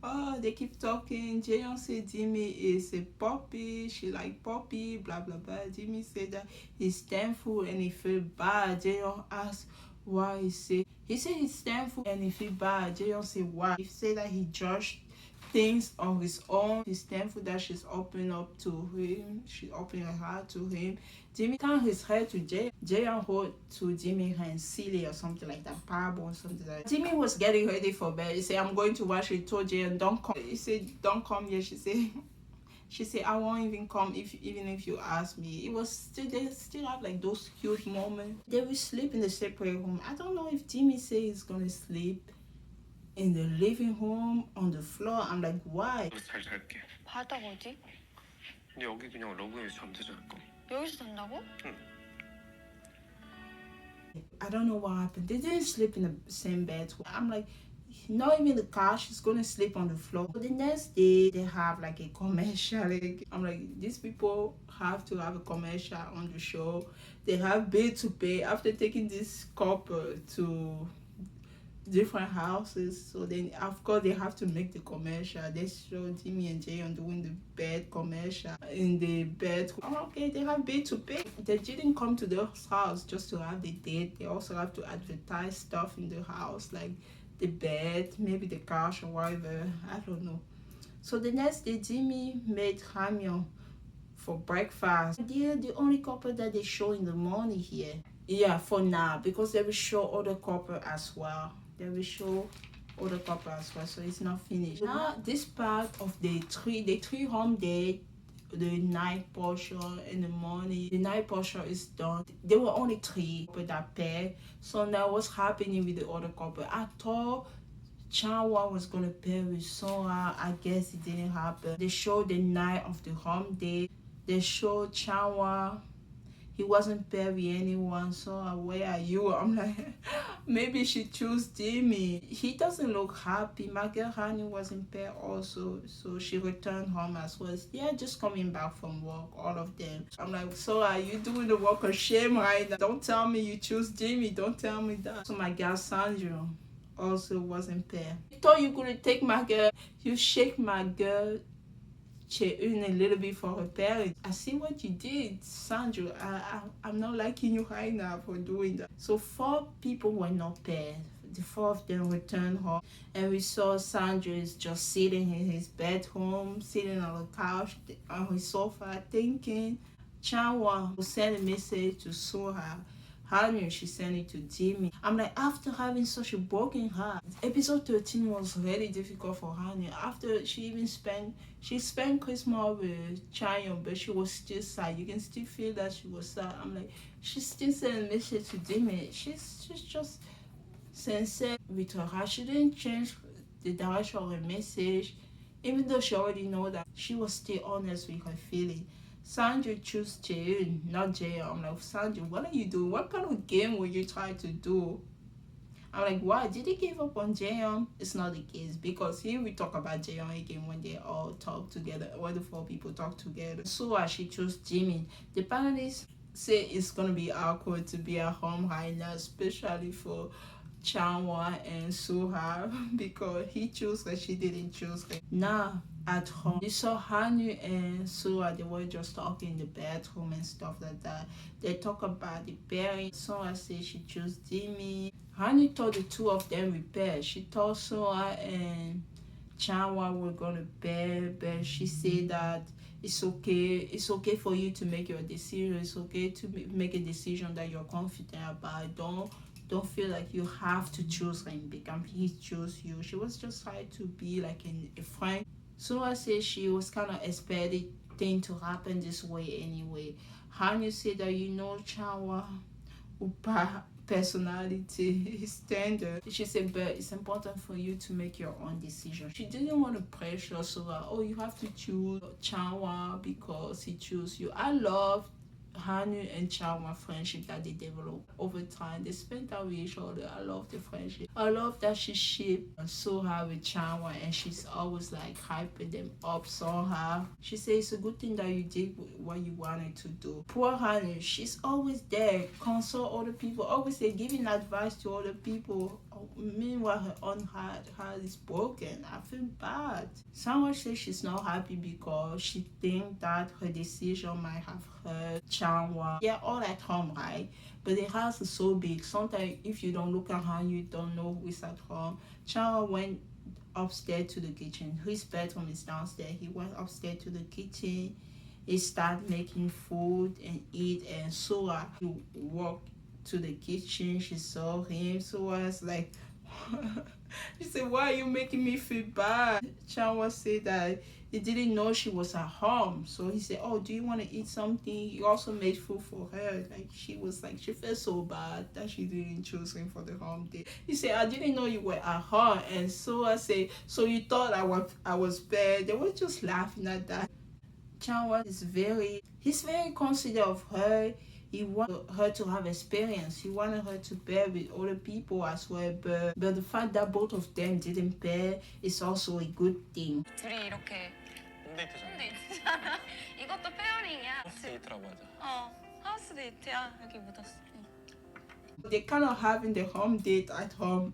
Oh, they keep talking. Jaeyoung said Jimmy is a puppy. She like puppy, blah, blah, blah. Jimmy said that he's thankful and he feel bad. Jaeyoung asked why he said he's thankful and he feel bad. Jaeyoung said why. He said that he judged things on his own. He's thankful that she's opened up to him. She opened her heart to him. Jimmy turned his head to Jaeyoung. Jaeyoung hold to Jimmy's hand, silly or something like that, parable or something like that. Jimmy was getting ready for bed. He said, I'm going to watch it. He told Jaeyoung, don't come. He said, don't come here. She said, I won't even come even if you ask me. They still have like those cute moments. They will sleep in the separate room. I don't know if Jimmy says he's gonna sleep in the living room, on the floor. I'm like, why? 잘 잘게. 바닥 어디? 근데 여기 그냥 러브에서 잠들지 않을까? 여기서 잔다고? 응. I don't know what happened. They didn't sleep in the same bed. I'm like, not even the couch, she's gonna sleep on the floor. The next day, they have like a commercial. I'm like, these people have to have a commercial on the show. They have bill to pay after taking this couple to different houses. So then, of course, they have to make the commercial. They show Jimmy and Jayon doing the bed commercial in the bed. Oh, okay, they have bed to pay. They didn't come to the house just to have the date. They also have to advertise stuff in the house, like the bed, maybe the couch or whatever. I don't know. So the next day, Jimmy made ramyun for breakfast. They're the only couple that they show in the morning here. Yeah, for now, because they will show other couple as well. They will show other couple as well, so it's not finished. Now, this part of the three home date, the night portion in the morning, the night portion is done. There were only three couple that paired. So now what's happening with the other couple? I thought Chanwa was gonna pair with Sora. I guess it didn't happen. They showed the night of the home date. They showed Chanwa. He wasn't paired with anyone. So where are you? I'm like, maybe she chose Jimmy. He doesn't look happy. My girl Hani wasn't paired also. So she returned home as well. They're just coming back from work, all of them. I'm like, so are you doing the work of shame right now? Don't tell me you choose Jimmy. Don't tell me that. So my girl Sandra also wasn't paired. You thought you could take my girl. You shake my girl in a little bit for her parents. I see what you did, Sandra. I'm not liking you right now for doing that. So 4 people were not paired. The 4 of them returned home, and we saw Sandra is just sitting in his bedroom, sitting on the couch, on his sofa, thinking. Chanwa sent a message to Soha. Hani, she sent it to Jimmy. I'm like, after having such a broken heart, episode 13 was really difficult for Hani. After she spent Christmas with Chayon, but she was still sad. You can still feel that she was sad. I'm like, she still sent a message to Jimmy. She's just sincere with her heart. She didn't change the direction of her message, even though she already know that she was still honest with her feeling. Sandra chose Jayon, not Jayon. I'm like, Sandra, what are you doing? What kind of game were you trying to do? I'm like, why? Did he give up on Jayon? It's not the case, because here we talk about Jayon again when they all talk together, when the 4 people talk together. So she chose Jimmy. The panelists say it's gonna be awkward to be at home right now, especially for Chanwa and Suha, because he chose her, she didn't choose her. Now at home, you saw Hanu and Suha, they were just talking in the bedroom and stuff like that. They talk about the pairing. Suha said she chose Jimmy. Hanu told the 2 of them repair. She told Suha and Chanwa were gonna pair, but she said that it's okay for you to make your decision. It's okay to make a decision that you're confident about. Don't feel like you have to choose him because he chose you. She was just trying to be like a friend. So I say she was kind of expecting things to happen this way anyway. Hanu said that Chanwa Upa personality is standard. She said, but it's important for you to make your own decision. She didn't want to pressure so you have to choose Chanwa because he chose you. I love Hanu and Chanwa friendship that they developed over time. They spent time with each other. I love the friendship. I love that she shipped Soha with Chanwa and she's always like hyping them up somehow. She says it's a good thing that you did what you wanted to do. Poor Hanu, she's always there, console other people, always there giving advice to other people. Meanwhile, her own heart is broken. I feel bad. Someone says she's not happy because she thinks that her decision might have hurt Chanwa. They're all at home, right? But the house is so big. Sometimes if you don't look around, you don't know who is at home. Chanwa went upstairs to the kitchen. His bedroom is downstairs. He went upstairs to the kitchen. He started making food and eat, and Soa, he walked to the kitchen. She saw him. So I was like, she said, why are you making me feel bad? Chanwa said that he didn't know she was at home. So he said, oh, do you want to eat something? He also made food for her. She felt so bad that she didn't choose him for the home day. He said, I didn't know you were at home. And so I said, so you thought I was bad? They were just laughing at that. Chanwa he's very considerate of her. He wanted her to have experience. He wanted her to pair with other people as well. But the fact that both of them didn't pair is also a good thing. 둘이 이렇게 홈데이트잖아. 홈데이트잖아. 이것도 페어링이야. 데이트라고 하자. 하우스 데이트야. 여기 묻었어. They're kind of having the home date at home.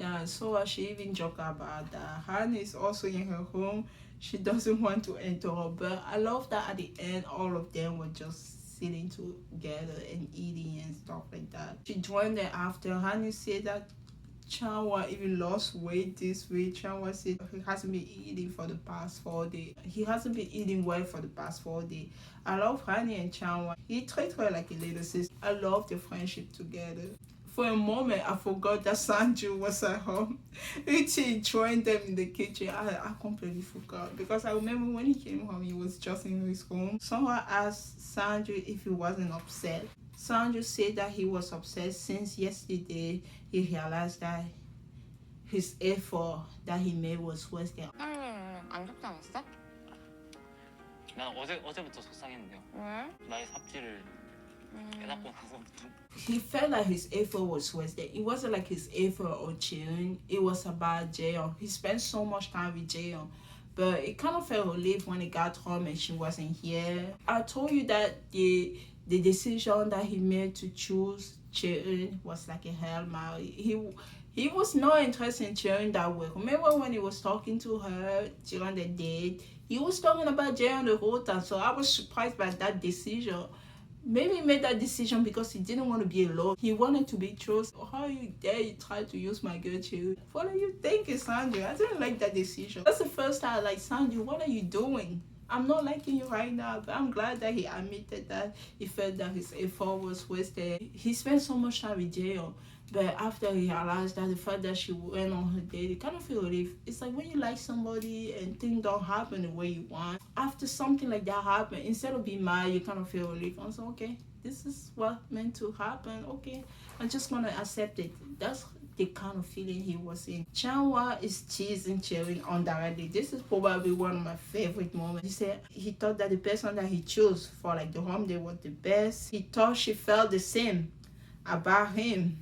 Yeah, so she even joke about that. Han is also in her home. She doesn't want to enter, but I love that at the end, all of them were just sitting together and eating and stuff like that. She joined them after. Han said that Chanwa even lost weight this week. Chanwa said he hasn't been eating for the past 4 days. He hasn't been eating well for the past 4 days. I love Hani and Chanwa. He treats her like a little sister. I love the friendship together. For a moment, I forgot that Sanju was at home. He joined them in the kitchen. I completely forgot because I remember when he came home, he was just in his home. Someone asked Sanju if he wasn't upset. Sanju said that he was upset since yesterday he realized that his effort that he made was wasted. 안 속상했어? 난 어제부터 속상했는데요. 왜? 나의 삽질을 깨닫고 나서부터. He felt like his effort was wasted. It wasn't like his effort or chilling. It was about Jaeyoung. He spent so much time with Jaeyoung. But it kind of felt relief when he got home and she wasn't here. I told you that the decision that he made to choose Cheon was like a Hail Mary. He was not interested in Cheon that way. Remember when he was talking to her during the date? He was talking about Jaeyoung the whole time. So I was surprised by that decision. Maybe he made that decision because he didn't want to be alone. He wanted to be chosen. How you dare you try to use my girl Cheon? What are you thinking, Sanju? I didn't like that decision. That's the first time I like, Sanju, what are you doing? I'm not liking you right now, but I'm glad that he admitted that he felt that his effort was wasted. He spent so much time with Jaeyoung, but after he realized that the fact that she went on her date, it kind of feel relief. It's like when you like somebody and things don't happen the way you want. After something like that happened, instead of being mad, you kind of feel relief. I was like, okay, this is what meant to happen. Okay, I'm just gonna accept it. That's the kind of feeling he was in. Chanwa is teasing Cheon indirectly. This is probably one of my favorite moments. He said he thought that the person that he chose for like the home day was the best. He thought she felt the same about him,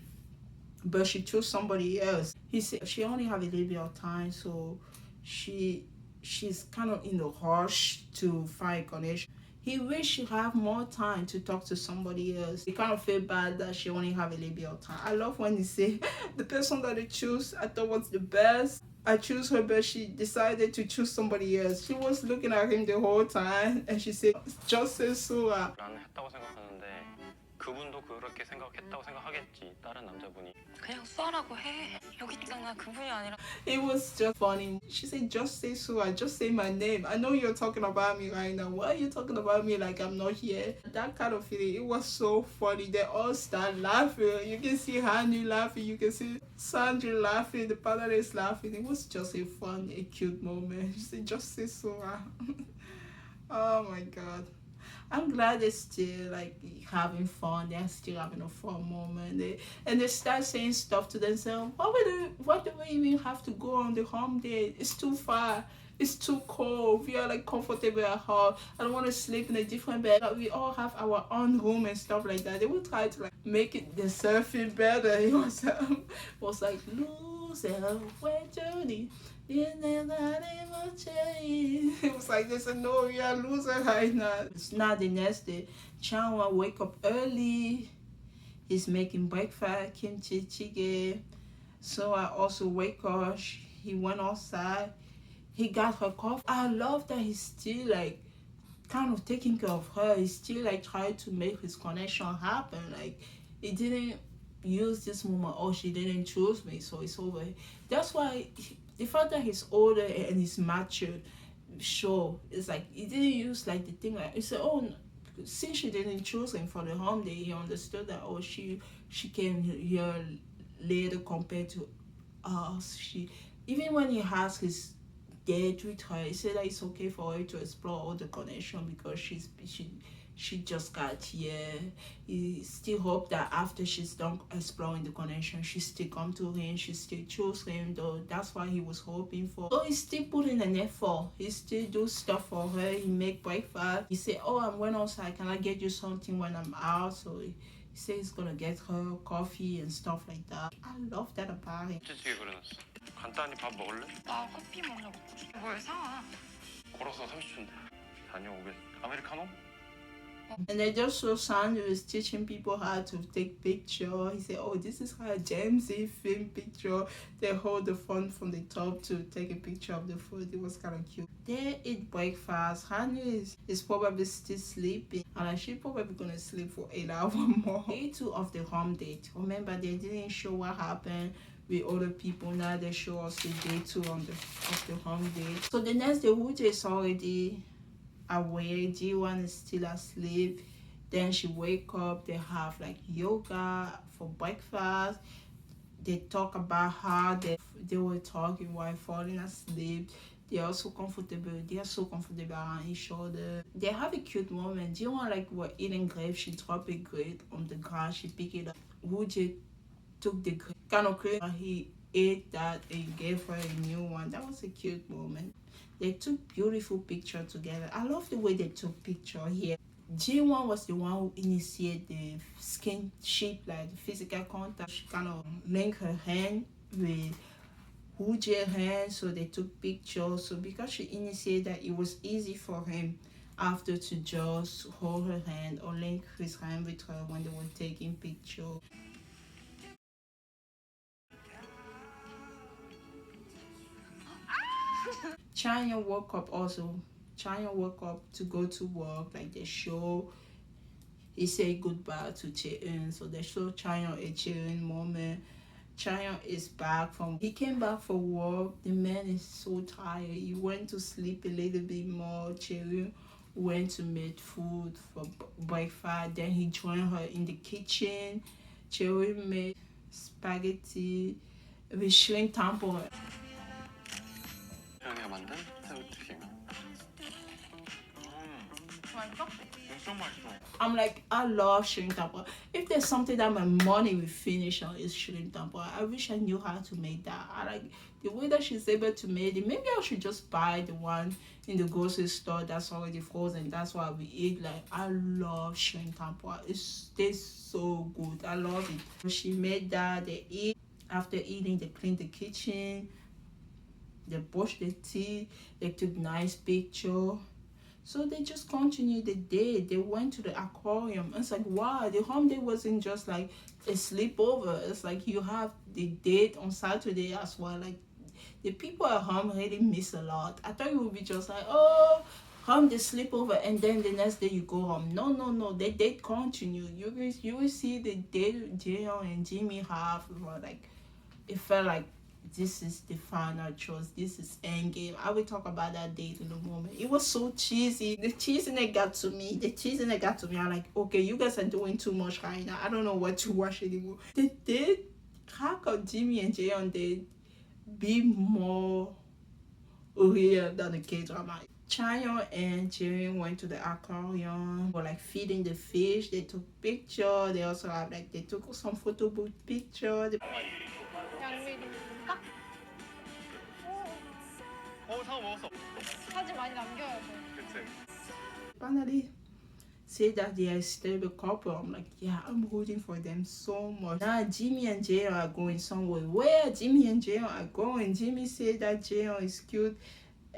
but she chose somebody else. He said she only have a little bit of time, so she's kind of in the rush to find a connection. He wished she have more time to talk to somebody else. He kind of feel bad that she only have a little bit of time. I love when he say the person that I choose I thought was the best. I choose her, but she decided to choose somebody else. She was looking at him the whole time, and she said, "Just say so." 난 했다고 생각하는데 그분도 그렇게 생각했다고 생각하겠지. 다른 남자분이. 그냥 써라고 해. 여기 있잖아. 그분이 아니라. It was just funny. She said, "Just say so. Just say my name. I know you're talking about me right now. Why are you talking about me like I'm not here?" That kind of feeling. It was so funny. They all start laughing. You can see Hani laughing. You can see Sandra laughing. The partner is laughing. It was just a fun, a cute moment. She said, "Just say so." Oh my God. I'm glad they're still like having fun. They're still having a fun moment. They start saying stuff to themselves. What do we even have to go on the home day? It's too far. It's too cold. We are like comfortable at home. I don't want to sleep in a different bed. Like, we all have our own room and stuff like that. They will try to like make it themselves feel better. It was like loser, where Jody. It was like they said, no, we are losing right now. It's not the next day. Chanwa wake up early. He's making breakfast, kimchi jjigae. So I also wake up. He went outside. He got her coffee. I love that he's still like kind of taking care of her. He's still like trying to make his connection happen. Like he didn't use this moment, oh, she didn't choose me, so it's over. That's why the fact that he's older and he's mature, sure, it's like he didn't use like the thing like he said, oh, since she didn't choose him for the home day, he understood that, oh, she came here later compared to us. Even when he has his date with her, he said that it's okay for her to explore all the connection because she just got here. He still hope that after she's done exploring the connection, she still come to him, she still choose him, though that's what he was hoping for. So he's still putting an effort. He still do stuff for her. He make breakfast. He say, oh, I'm going outside, can I get you something when I'm out? So he says he's gonna get her coffee and stuff like that. I love that about him. 김치찌개 그려놨어. 간단히 밥 먹을래? 나 커피 먹려고. 뭘 사? 걸어서 30초인데. 다녀오겠. 아메리카노? And then just so Sandra is teaching people how to take picture. He said, "Oh, this is how James film picture. They hold the phone from the top to take a picture of the food." It was kind of cute. They eat breakfast. Hannah is probably still sleeping, and like, she's probably gonna sleep for 8 hours more. Day 2 of the home date. Remember, they didn't show what happened with other people. Now they show us the day 2 of the home date. So the next day, Wuji is already awake. Ji1 is still asleep. Then she wake up. They have like yoga for breakfast. They talk about how they were talking while falling asleep. They are so comfortable. They are so comfortable around each other. They have a cute moment. Ji1 like were eating grapes. She dropped a grape on the grass. She picked it up. Wuji took the grape. Kind of crazy. He ate that and gave her a new one. That was a cute moment. They took beautiful picture together. I love the way they took picture here. Ji1 was the one who initiated the skinship, like the physical contact. She kind of linked her hand with Wuji's hand, so they took pictures. So because she initiated that, it was easy for him after to just hold her hand or link his hand with her when they were taking pictures. Chanya woke up also. Chanya woke up to go to work, like the show. He said goodbye to Cheon, so they show Chanya a Cheon moment. Chanya is back he came back for work. The man is so tired. He went to sleep a little bit more. Cheon went to make food for breakfast. Then he joined her in the kitchen. Cheon made spaghetti with shrimp tempura. 형이가 만든 새우튀김. 맛있어? 엄청 맛있어. I'm like, I love shrimp tempura. If there's something that my money will finish on, is shrimp tempura. I wish I knew how to make that. I like the way that she's able to make it. Maybe I should just buy the one in the grocery store that's already frozen. That's why we eat. Like, I love shrimp tempura. It tastes so good. I love it. She made that. They eat. After eating, they clean the kitchen. They brushed the teeth. They took nice picture. So they just continued the day. They went to the aquarium. It's like, wow, the home day wasn't just like a sleepover. It's like you have the date on Saturday as well. Like, the people at home really miss a lot. I thought it would be just like, oh, home the sleepover and then the next day you go home. No. The date continue. You will see the date Jaeyoung and Jimmy have. Like, it felt like this is the final choice. This is endgame. I will talk about that date in a moment. It was so cheesy. The cheesiness got to me. I'm like, okay, you guys are doing too much right now. I don't know what to watch anymore. They did. How could Jimmy and Jaeyoung did be more real than the K-drama? Chanyeol and Jimin went to the aquarium. Were like feeding the fish. They took picture. They also have like they took some photo booth picture. 양미리 먹을까? 상어 먹었어. 사진 많이 남겨야 돼. 그치. Finally say that they are a stable couple. I'm like, yeah, I'm rooting for them so much. Now Jimmy and Jaeyoung are going somewhere. Where Jimmy and Jaeyoung are going? Jimmy said that Jaeyoung is cute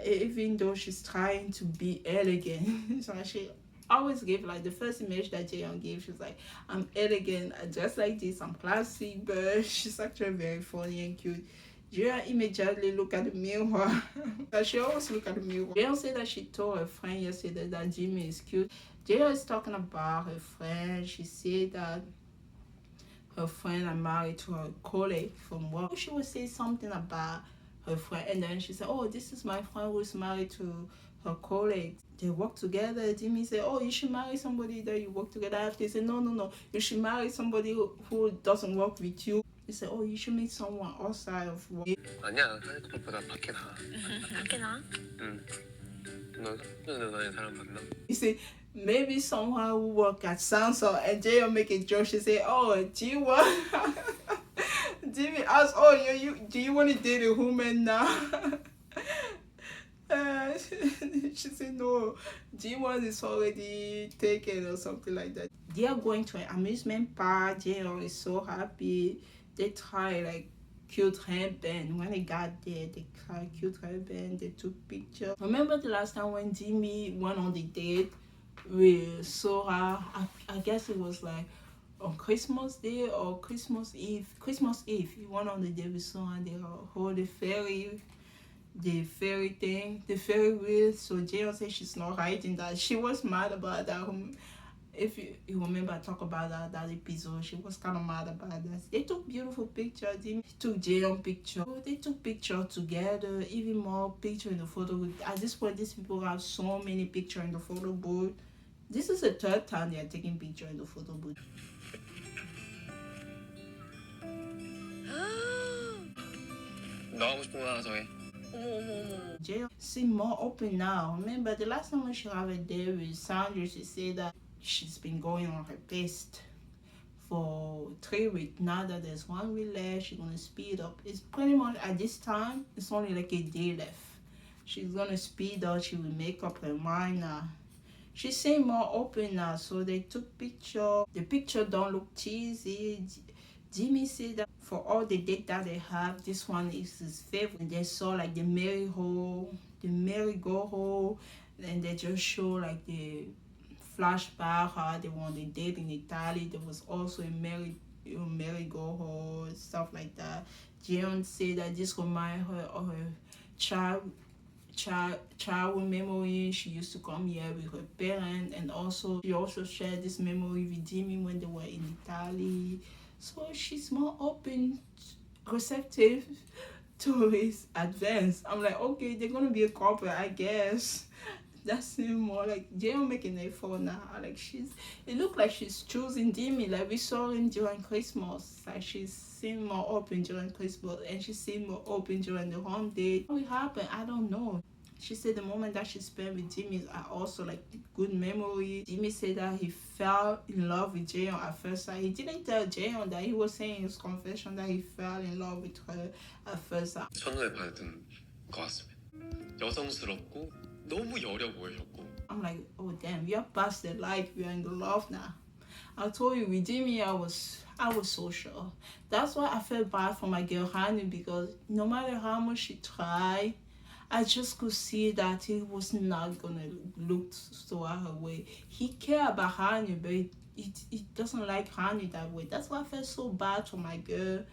even though she's trying to be elegant. So she always gave like the first image that Jaeyoung gave. She's like, I'm elegant, I dress like this, I'm classy, but she's actually very funny and cute. Jaeyoung immediately look at the mirror. She always look at the mirror. Jaeyoung said that she told her friend yesterday that Jimmy is cute. Jaeyoung is talking about her friend. She said that her friend are married to her colleague from work. She would say something about her friend, and then she said, oh, this is my friend who's married to her colleague. They work together. Jimmy said, oh, you should marry somebody that you work together after. He said, no, you should marry somebody who doesn't work with you. He said, oh, you should meet someone outside of work. 아니야, 한국보다 밖에 나. 밖에 나? 응. 너 현장에 다니는 사람 만나? He said, maybe someone who work at Samsung. And Jaeyoung make a joke. She said, oh, G1. Jimmy asked, oh, do you want to date a woman now? She said, no, G1 is already taken or something like that. They are going to an amusement park. Jaeyoung is so happy. They try like cute hairband. When they got there, they tried cute hairband. They took pictures. Remember the last time when Jimmy went on the date with Sora. I guess it was like on Christmas Day or Christmas Eve. Christmas Eve, he went on the day with Sora and they hold the fairy thing, the fairy wheel. So Jayon said she's not writing that. She was mad about that. If you remember, I talk about that episode. She was kind of mad about that. They took beautiful pictures. They took Jayon picture. They took picture together. Even more picture in the photo booth. At this point, these people have so many picture in the photo booth. This is the third time they are taking picture in the photo booth. 너 하고 싶은 거 하나 정해. Jayon seem more open now. Remember the last time when she had a day with Sandra, she said that she's been going on her best for 3 weeks. Now that there's 1 week left, she's gonna speed up. It's pretty much at this time, it's only like a day left. She's gonna speed up, she will make up her mind now. She's saying more open now, so they took picture. The picture don't look cheesy. Jimmy said that for all the date that they have, this one is his favorite. And they saw like the merry-go-round, and they just show like the flashback how they were on the date in Italy. There was also a merry-go-round, stuff like that. Jayon said that this reminds her of her childhood memory. She used to come here with her parents, and also she also shared this memory with Jimmy when they were in Italy. So she's more open, receptive to his advance. I'm like, okay, they're gonna be a couple, I guess. That seems more like Jayon making an effort now. Like it looked like she's choosing Jimmy. Like we saw him during Christmas. Like she's seemed more open during Christmas, and she seemed more open during the home date. What happened? I don't know. She said the moment that she spent with Jimmy are also like good memories. Jimmy said that he fell in love with Jayon at first sight. He didn't tell Jayon that. He was saying in his confession that he fell in love with her at first sight. 첫눈에 반했던 것 같습니다. 여성스럽고 너무 여려 보이셨고. I'm like, oh damn, we are past the light. We are in the love now. I told you with Jimmy, I was so sure. That's why I felt bad for my girl Hanu, because no matter how much she tried, I just could see that he was not gonna look so her way. He cared about Hanu, but he doesn't like Hanu that way. That's why I felt so bad for my girl.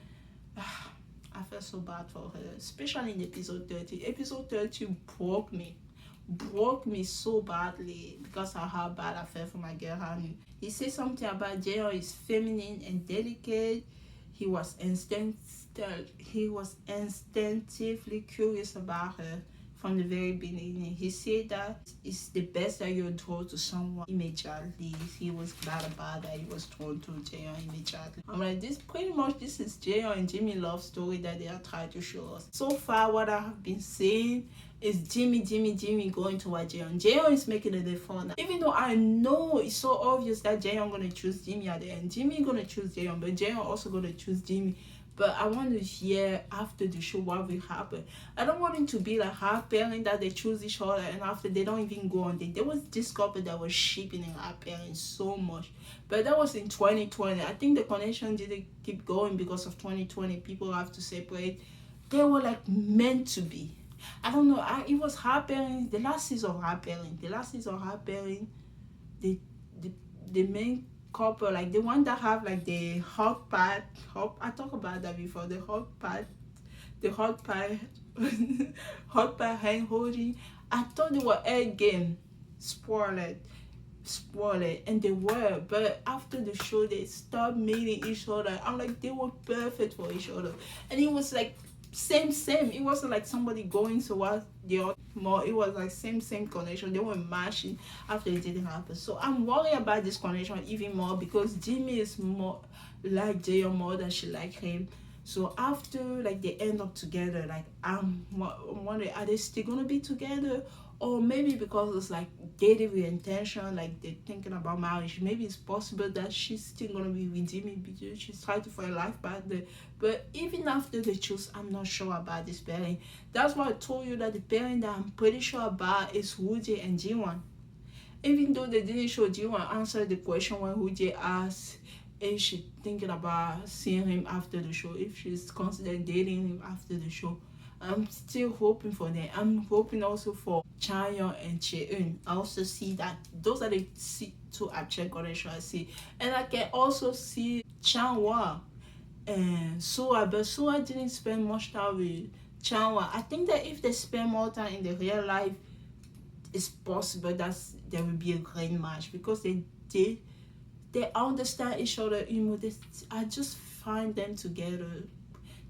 I felt so bad for her, especially in episode 30. Episode 30 broke me so badly because of how bad I felt for my girl Hanu. He said something about Jayon is feminine and delicate. He was instinctively curious about her from the very beginning. He said that it's the best that you're drawn to someone immediately. He was glad about that. He was drawn to Jayon immediately. I'm like, this is Jayon and Jimmy love story that they are trying to show us. So far, what I have been saying is Jimmy going towards Jayon. Jayon is making it fun. Even though I know it's so obvious that Jayon gonna choose Jimmy at the end. Jimmy gonna choose Jayon, but Jayon also gonna choose Jimmy. But I want to hear after the show what will happen. I don't want it to be like half pairing that they choose each other and after they don't even go on date. There was this couple that was shipping and half pairing so much. But that was in 2020. I think the connection didn't keep going because of 2020. People have to separate. They were like meant to be. I don't know. It was half pairing. The last season of half pairing. The main couple, like the one that have like the hot pot. I talked about that before. The hot pot hand holding. I thought they were egg game. Spoiled, and they were. But after the show, they stopped meeting each other. I'm like, they were perfect for each other, and it was like same. It wasn't like somebody going towards the other more. It was like same connection. They were matching after it didn't happen. So I'm worried about this connection even more because Jimmy is more like Jayon more than she like him. So after like they end up together, like I'm wondering, are they still gonna be together? Or maybe because it's like dating with intention, like they're thinking about marriage, maybe it's possible that she's still gonna be with Jimmy because she's trying to find life partner. But even after they choose, I'm not sure about this pairing. That's why I told you that the pairing that I'm pretty sure about is Woody and Jiwon. Even though they didn't show Jiwon answer the question when Woody asked if she's thinking about seeing him after the show, if she's considering dating him after the show. I'm still hoping for them. I'm hoping also for Chanyeol and Chaeun. I also see that those are the two actual connection I see, and I can also see Changhwa and Sua, but Sua didn't spend much time with Changhwa. I think that if they spend more time in the real life, it's possible that there will be a great match because they understand each other. I just find them together.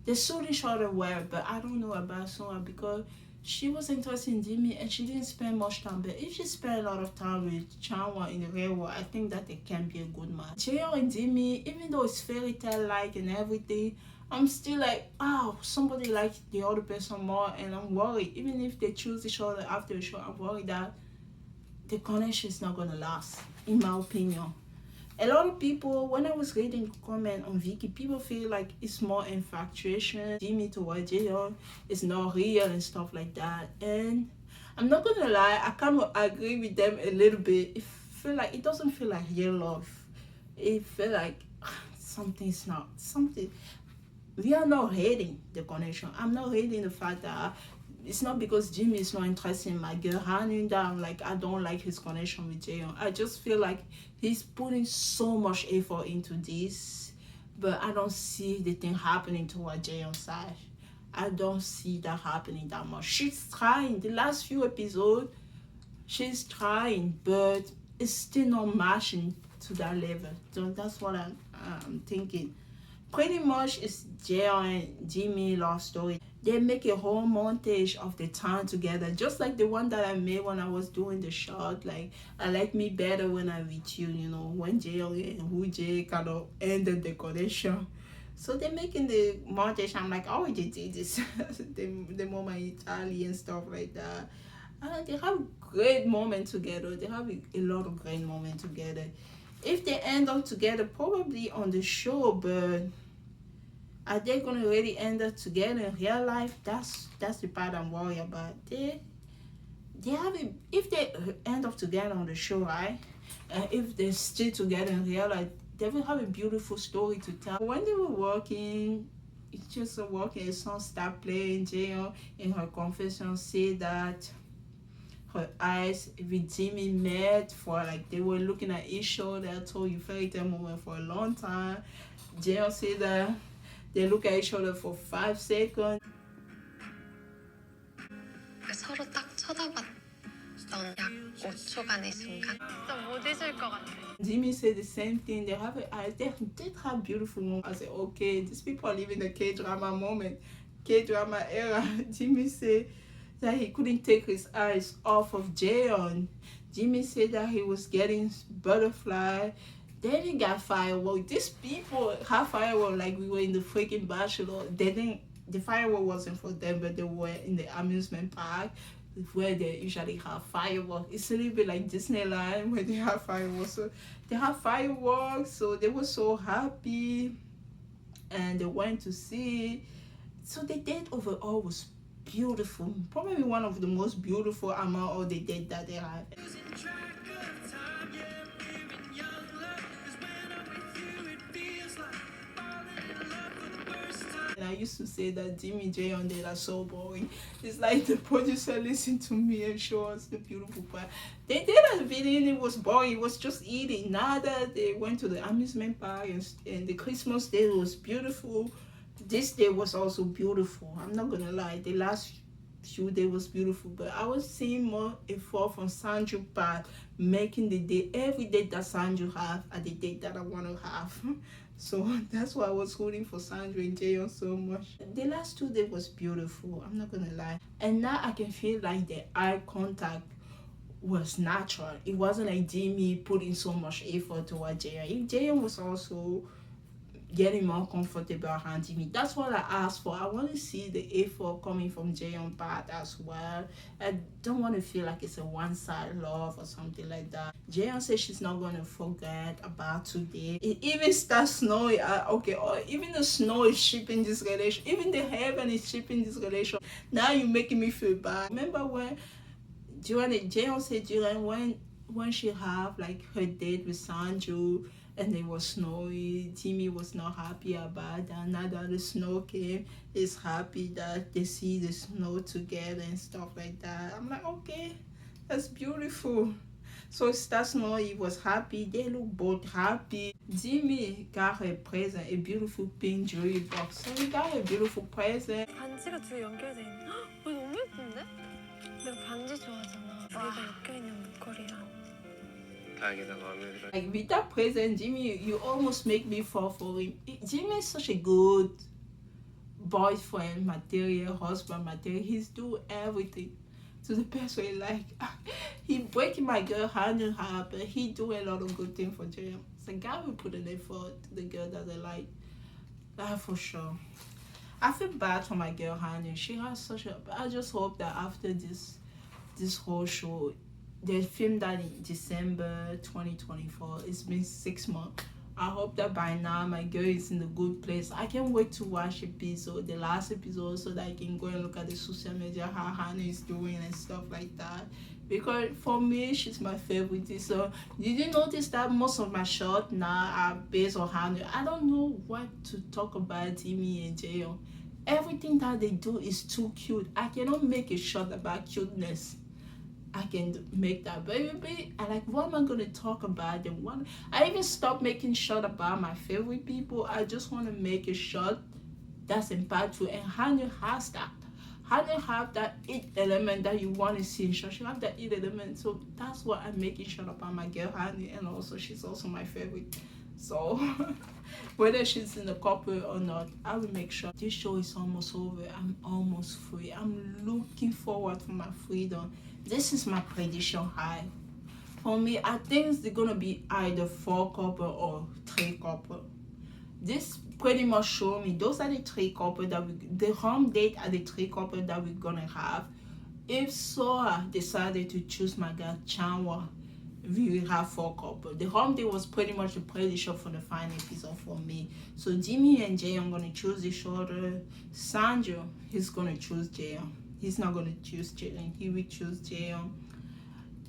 They suit each other well, but I don't know about Sua because she was interested in Jimmy and she didn't spend much time. But if she spent a lot of time with Changhwa in the real world, I think that it can be a good match. Chaeyoung and Jimmy, even though it's fairy tale like and everything, I'm still like, oh, somebody likes the other person more, and I'm worried. Even if they choose each other after the show, I'm worried that the connection is not gonna last, in my opinion. A lot of people, when I was reading the comment on Viki, people feel like it's more infatuation. Jimmy towards Jaeyoung is not real and stuff like that. And I'm not gonna lie, I kind of agree with them a little bit. It doesn't feel like real love. It feel like something's not something. We are not hating the connection. I'm not hating the fact that it's not because Jimmy is not interested in my girl Hanun that I'm like, I don't like his connection with Jaeyoung. I just feel like he's putting so much effort into this, but I don't see the thing happening toward Jaeyoung's side. I don't see that happening that much. She's trying. The last few episodes, she's trying, but it's still not matching to that level. So that's what I'm thinking. Pretty much it's Jaeyoung and Jimmy love story. They make a whole montage of the time together, just like the one that I made when I was doing the short. Like, I like me better when I'm with you, when Jaeyoung and Woojae kind of ended the connection. So they're making the montage. I'm like, oh, they did this. the moment in Italy and stuff like that. They have great moments together. They have a lot of great moments together. If they end up together, probably on the show, but are they gonna really end up together in real life? That's the part I'm worried about. If they end up together on the show, right? And if they're still together in real life, they will have a beautiful story to tell. When they were working, it's just working, a song start playing. Jaeyoung in her confession said that her eyes with Jimmy met for like they were looking at each other. I told you fairy tale moment for a long time. Jaeyoung said that they look at each other for 5 seconds. 서로 딱 쳐다봤던 약 5초간의 순간. 진짜 못 잊을 것 같아. Jimmy said the same thing. They did have beautiful moments. I said, okay, these people are living the K-drama moment, K-drama era. Jimmy said that he couldn't take his eyes off of Jaeyoung. Jimmy said that he was getting butterfly. Then he got firework. These people have firework like we were in the freaking Bachelor. The firework wasn't for them, but they were in the amusement park where they usually have fireworks. It's a little bit like Disneyland where they have fireworks. So they have fireworks, so they were so happy and they went to see. So the date overall was beautiful. Probably one of the most beautiful among all the dates that they had. And I used to say that Jimmy Jaeyoung date are so boring. It's like the producer listened to me and show us the beautiful part. They did a video and it was boring. It was just eating. Now that they went to the amusement park and the Christmas day was beautiful. This day was also beautiful. I'm not gonna lie. The last few days was beautiful, but I was seeing more effort from Sanju part, making the day, every day that Sanju have at the date that I want to have. So that's why I was rooting for Sanju and Jaeyoung so much. The last 2 days was beautiful, I'm not gonna lie. And now I can feel like the eye contact was natural. It wasn't like Jimmy putting so much effort toward Jaeyoung. If Jaeyoung was also getting more comfortable around Jimmy, that's what I asked for. I want to see the effort coming from Jaeyoung part as well. I don't want to feel like it's a one-side love or something like that. Jaeyoung says she's not going to forget about today. It even starts snowing. Even the snow is shipping this relation. Even the heaven is shipping this relation. Now you're making me feel bad. Remember when Jaeyoung said when she have like her date with Sanju, and it was snowy. Jimmy was not happy about that. Now that the snow came, he's happy that they see the snow together and stuff like that. I'm like, okay, that's beautiful. So it's that snow, he was happy. They look both happy. Jimmy got a present, a beautiful pink jewelry box. So he got a beautiful present. 반지가 두 개 연결돼 있네. 헉, 이거 너무 예쁜데? 내가 반지 좋아하잖아. 여기가 엮여있는 목걸이랑. 다행이다 마음에 들어. Like with that present, Jimmy, you almost make me fall for him. Jimmy is such a good boyfriend material, husband material. He's doing everything to the best way. Like he breaking my girl hand in half, but he do a lot of good things for Jim. So God will put an effort to the girl that they like. That for sure. I feel bad for my girl Hannah. She has such a. I just hope that after this whole show, they filmed that in December 2024. It's been 6 months. I hope that by now my girl is in a good place. I can't wait to watch the last episode, so that I can go and look at the social media, how Hannah is doing and stuff like that. Because for me, she's my favorite. So did you notice that most of my shots now are based on Hannah? I don't know what to talk about Timmy and Jayon. Everything that they do is too cute. I cannot make a shot about cuteness. I can make that baby. I like, what am I gonna talk about them? What I even stopped making shot about my favorite people. I just want to make a shot that's impactful, and Hannah has that. Hannah have that it element that you want to see in shot. She have that it element, so that's what I'm making shot about my girl Hannah, and also she's also my favorite. So whether she's in the couple or not, I will make sure. This show is almost over. I'm almost free. I'm looking forward for my freedom. This is my prediction high. For me, I think it's gonna be either 4 couple or 3 couple. This pretty much show me those are the 3 couple that the home date are the 3 couple that we're gonna have. If Sora decided to choose my girl Chanwa, we will have 4 couple. The home day was pretty much the prediction for the final episode for me. So Jimmy and Jay, I'm gonna choose each other. Sandro, he's gonna choose Jay. He's not gonna choose Jay. He will choose Jay.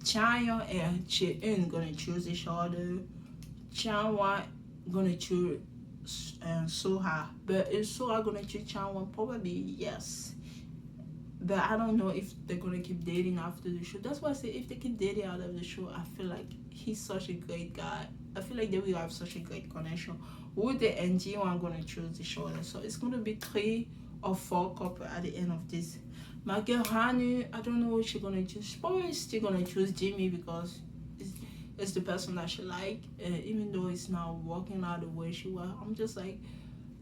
Chaya and Cheun gonna choose each other. Chanwa gonna choose Soha. But is Soha gonna choose Chanwa? Probably yes. But I don't know if they're gonna keep dating after the show. That's why I say if they keep dating out of the show, I feel like he's such a great guy. I feel like they will have such a great connection. Woody and G1 gonna choose each other. So it's gonna be 3 or 4 couple at the end of this. My girl Hanu, I don't know what she's gonna choose. She's probably still gonna choose Jimmy because it's the person that she like. Even though it's not working out the way she was, I'm just like,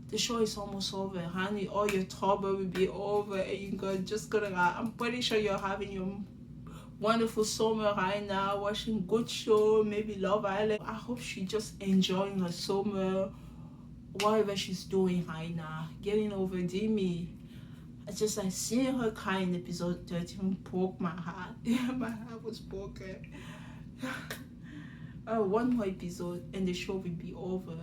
the show is almost over, honey. All your trouble will be over, and you're just gonna. I'm pretty sure you're having your wonderful summer right now, watching good show, maybe Love Island. I hope she's just enjoying her summer, whatever she's doing right now, getting over Jimmy. I just like seeing her cry in episode 13 broke my heart. My heart was broken. One more episode and the show will be over.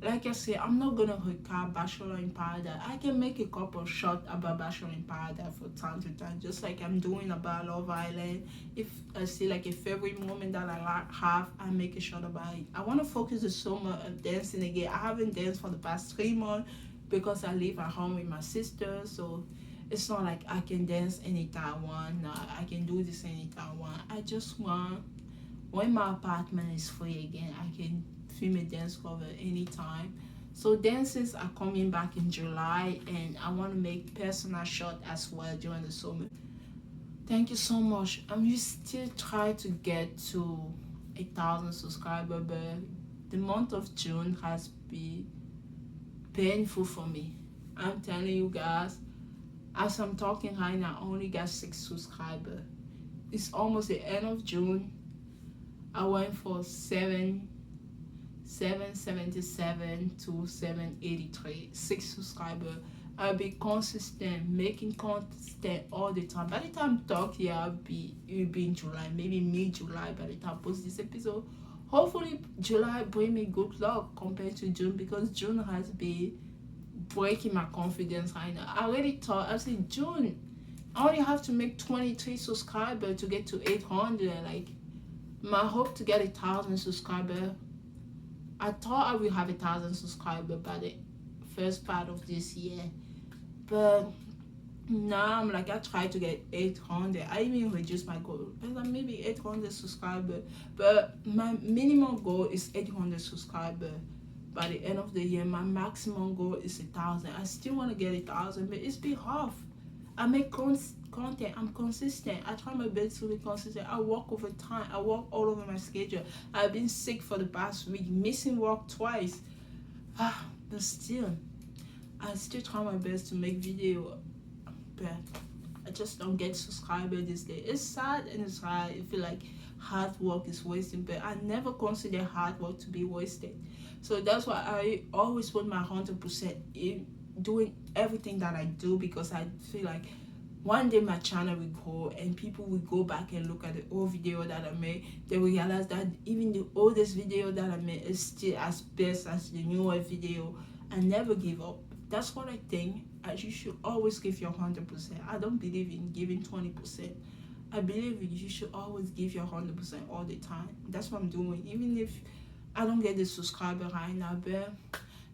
Like I said, I'm not gonna recap Bachelor in Paradise. I can make a couple shots about Bachelor in Paradise for time to time, just like I'm doing about Love Island. If I see like a favorite moment that I have, I make a shot about it. I want to focus the summer on dancing again. I haven't danced for the past 3 months because I live at home with my sister, so it's not like I can dance anytime I want. No, I can do this anytime I want. I just want, when my apartment is free again, I can film a dance cover anytime. So dances are coming back in July, and I want to make personal shot as well during the summer. Thank you so much. I'm still trying to get to 1,000 subscribers, but the month of June has been painful for me. I'm telling you guys, as I'm talking right now, I only got 6 subscribers. It's almost the end of June. I went for 777 to 783, 6 subscribers. I'll be consistent, making content all the time. By the time I talk here, it'll be in July, maybe mid-July by the time I post this episode. Hopefully July bring me good luck compared to June, because June has been breaking my confidence right now. I already thought, I said June, I only have to make 23 subscribers to get to 800. Like, my hope to get 1,000 subscribers I thought I would have 1,000 subscribers by the first part of this year, but now I'm like, I try to get 800. I even reduced my goal, but like maybe 800 subscribers. But my minimum goal is 800 subscribers by the end of the year. My maximum goal is 1,000. I still want to get 1,000, but it's been hard. I make content. I'm consistent. I try my best to be consistent. I work over time. I work all over my schedule. I've been sick for the past week, missing work twice. But still, I still try my best to make video. But I just don't get subscribers this day. It's sad and it's hard. I feel like hard work is wasted, but I never consider hard work to be wasted. So that's why I always put my 100% in doing everything that I do, because I feel like one day my channel will grow and people will go back and look at the old video that I made. They will realize that even the oldest video that I made is still as best as the newer video. I never give up. That's what I think. You should always give your 100%. I don't believe in giving 20%. I believe you should always give your 100% all the time. That's what I'm doing. Even if I don't get the subscriber right now, but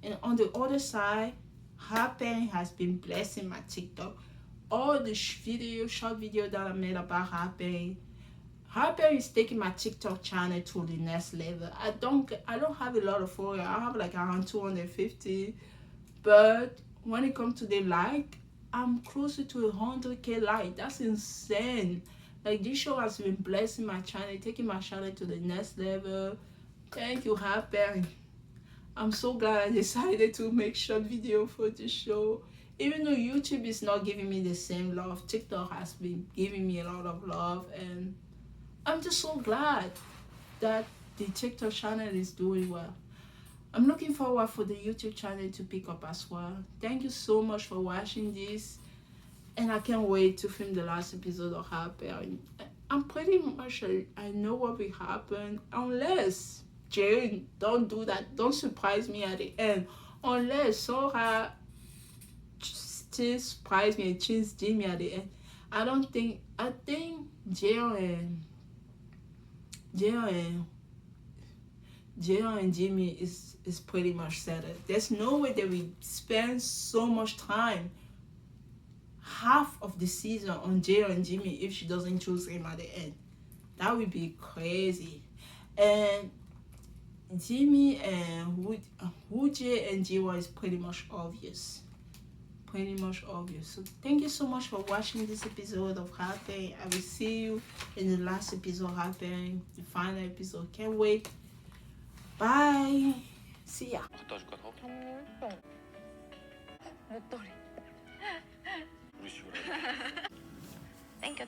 and on the other side, Happen has been blessing my TikTok. All the short video that I made about Happen is taking my TikTok channel to the next level. I don't have a lot of followers. I have like around 250, but when it comes to the like, I'm closer to 100k like. That's insane. Like, this show has been blessing my channel, taking my channel to the next level. Thank you, Happen. I'm so glad I decided to make short video for this show. Even though YouTube is not giving me the same love, TikTok has been giving me a lot of love, and I'm just so glad that the TikTok channel is doing well. I'm looking forward for the YouTube channel to pick up as well. Thank you so much for watching this, and I can't wait to film the last episode of Happen. I'm pretty much I know what will happen, unless Jane don't do that. Don't surprise me at the end. Unless Sora still surprise me and choose Jimmy at the end. I think Jane and Jimmy is pretty much settled. There's no way they will spend so much time, half of the season, on Jane and Jimmy if she doesn't choose him at the end. That would be crazy. And Jimmy and Wooje and Jiwa is pretty much obvious. So thank you so much for watching this episode of Happen. I will see you in the last episode of Happen, the final episode. Can't wait. Bye. See ya. 갖다 줄까 더? 정물동 목도리. 우리 집으로. 땡큐.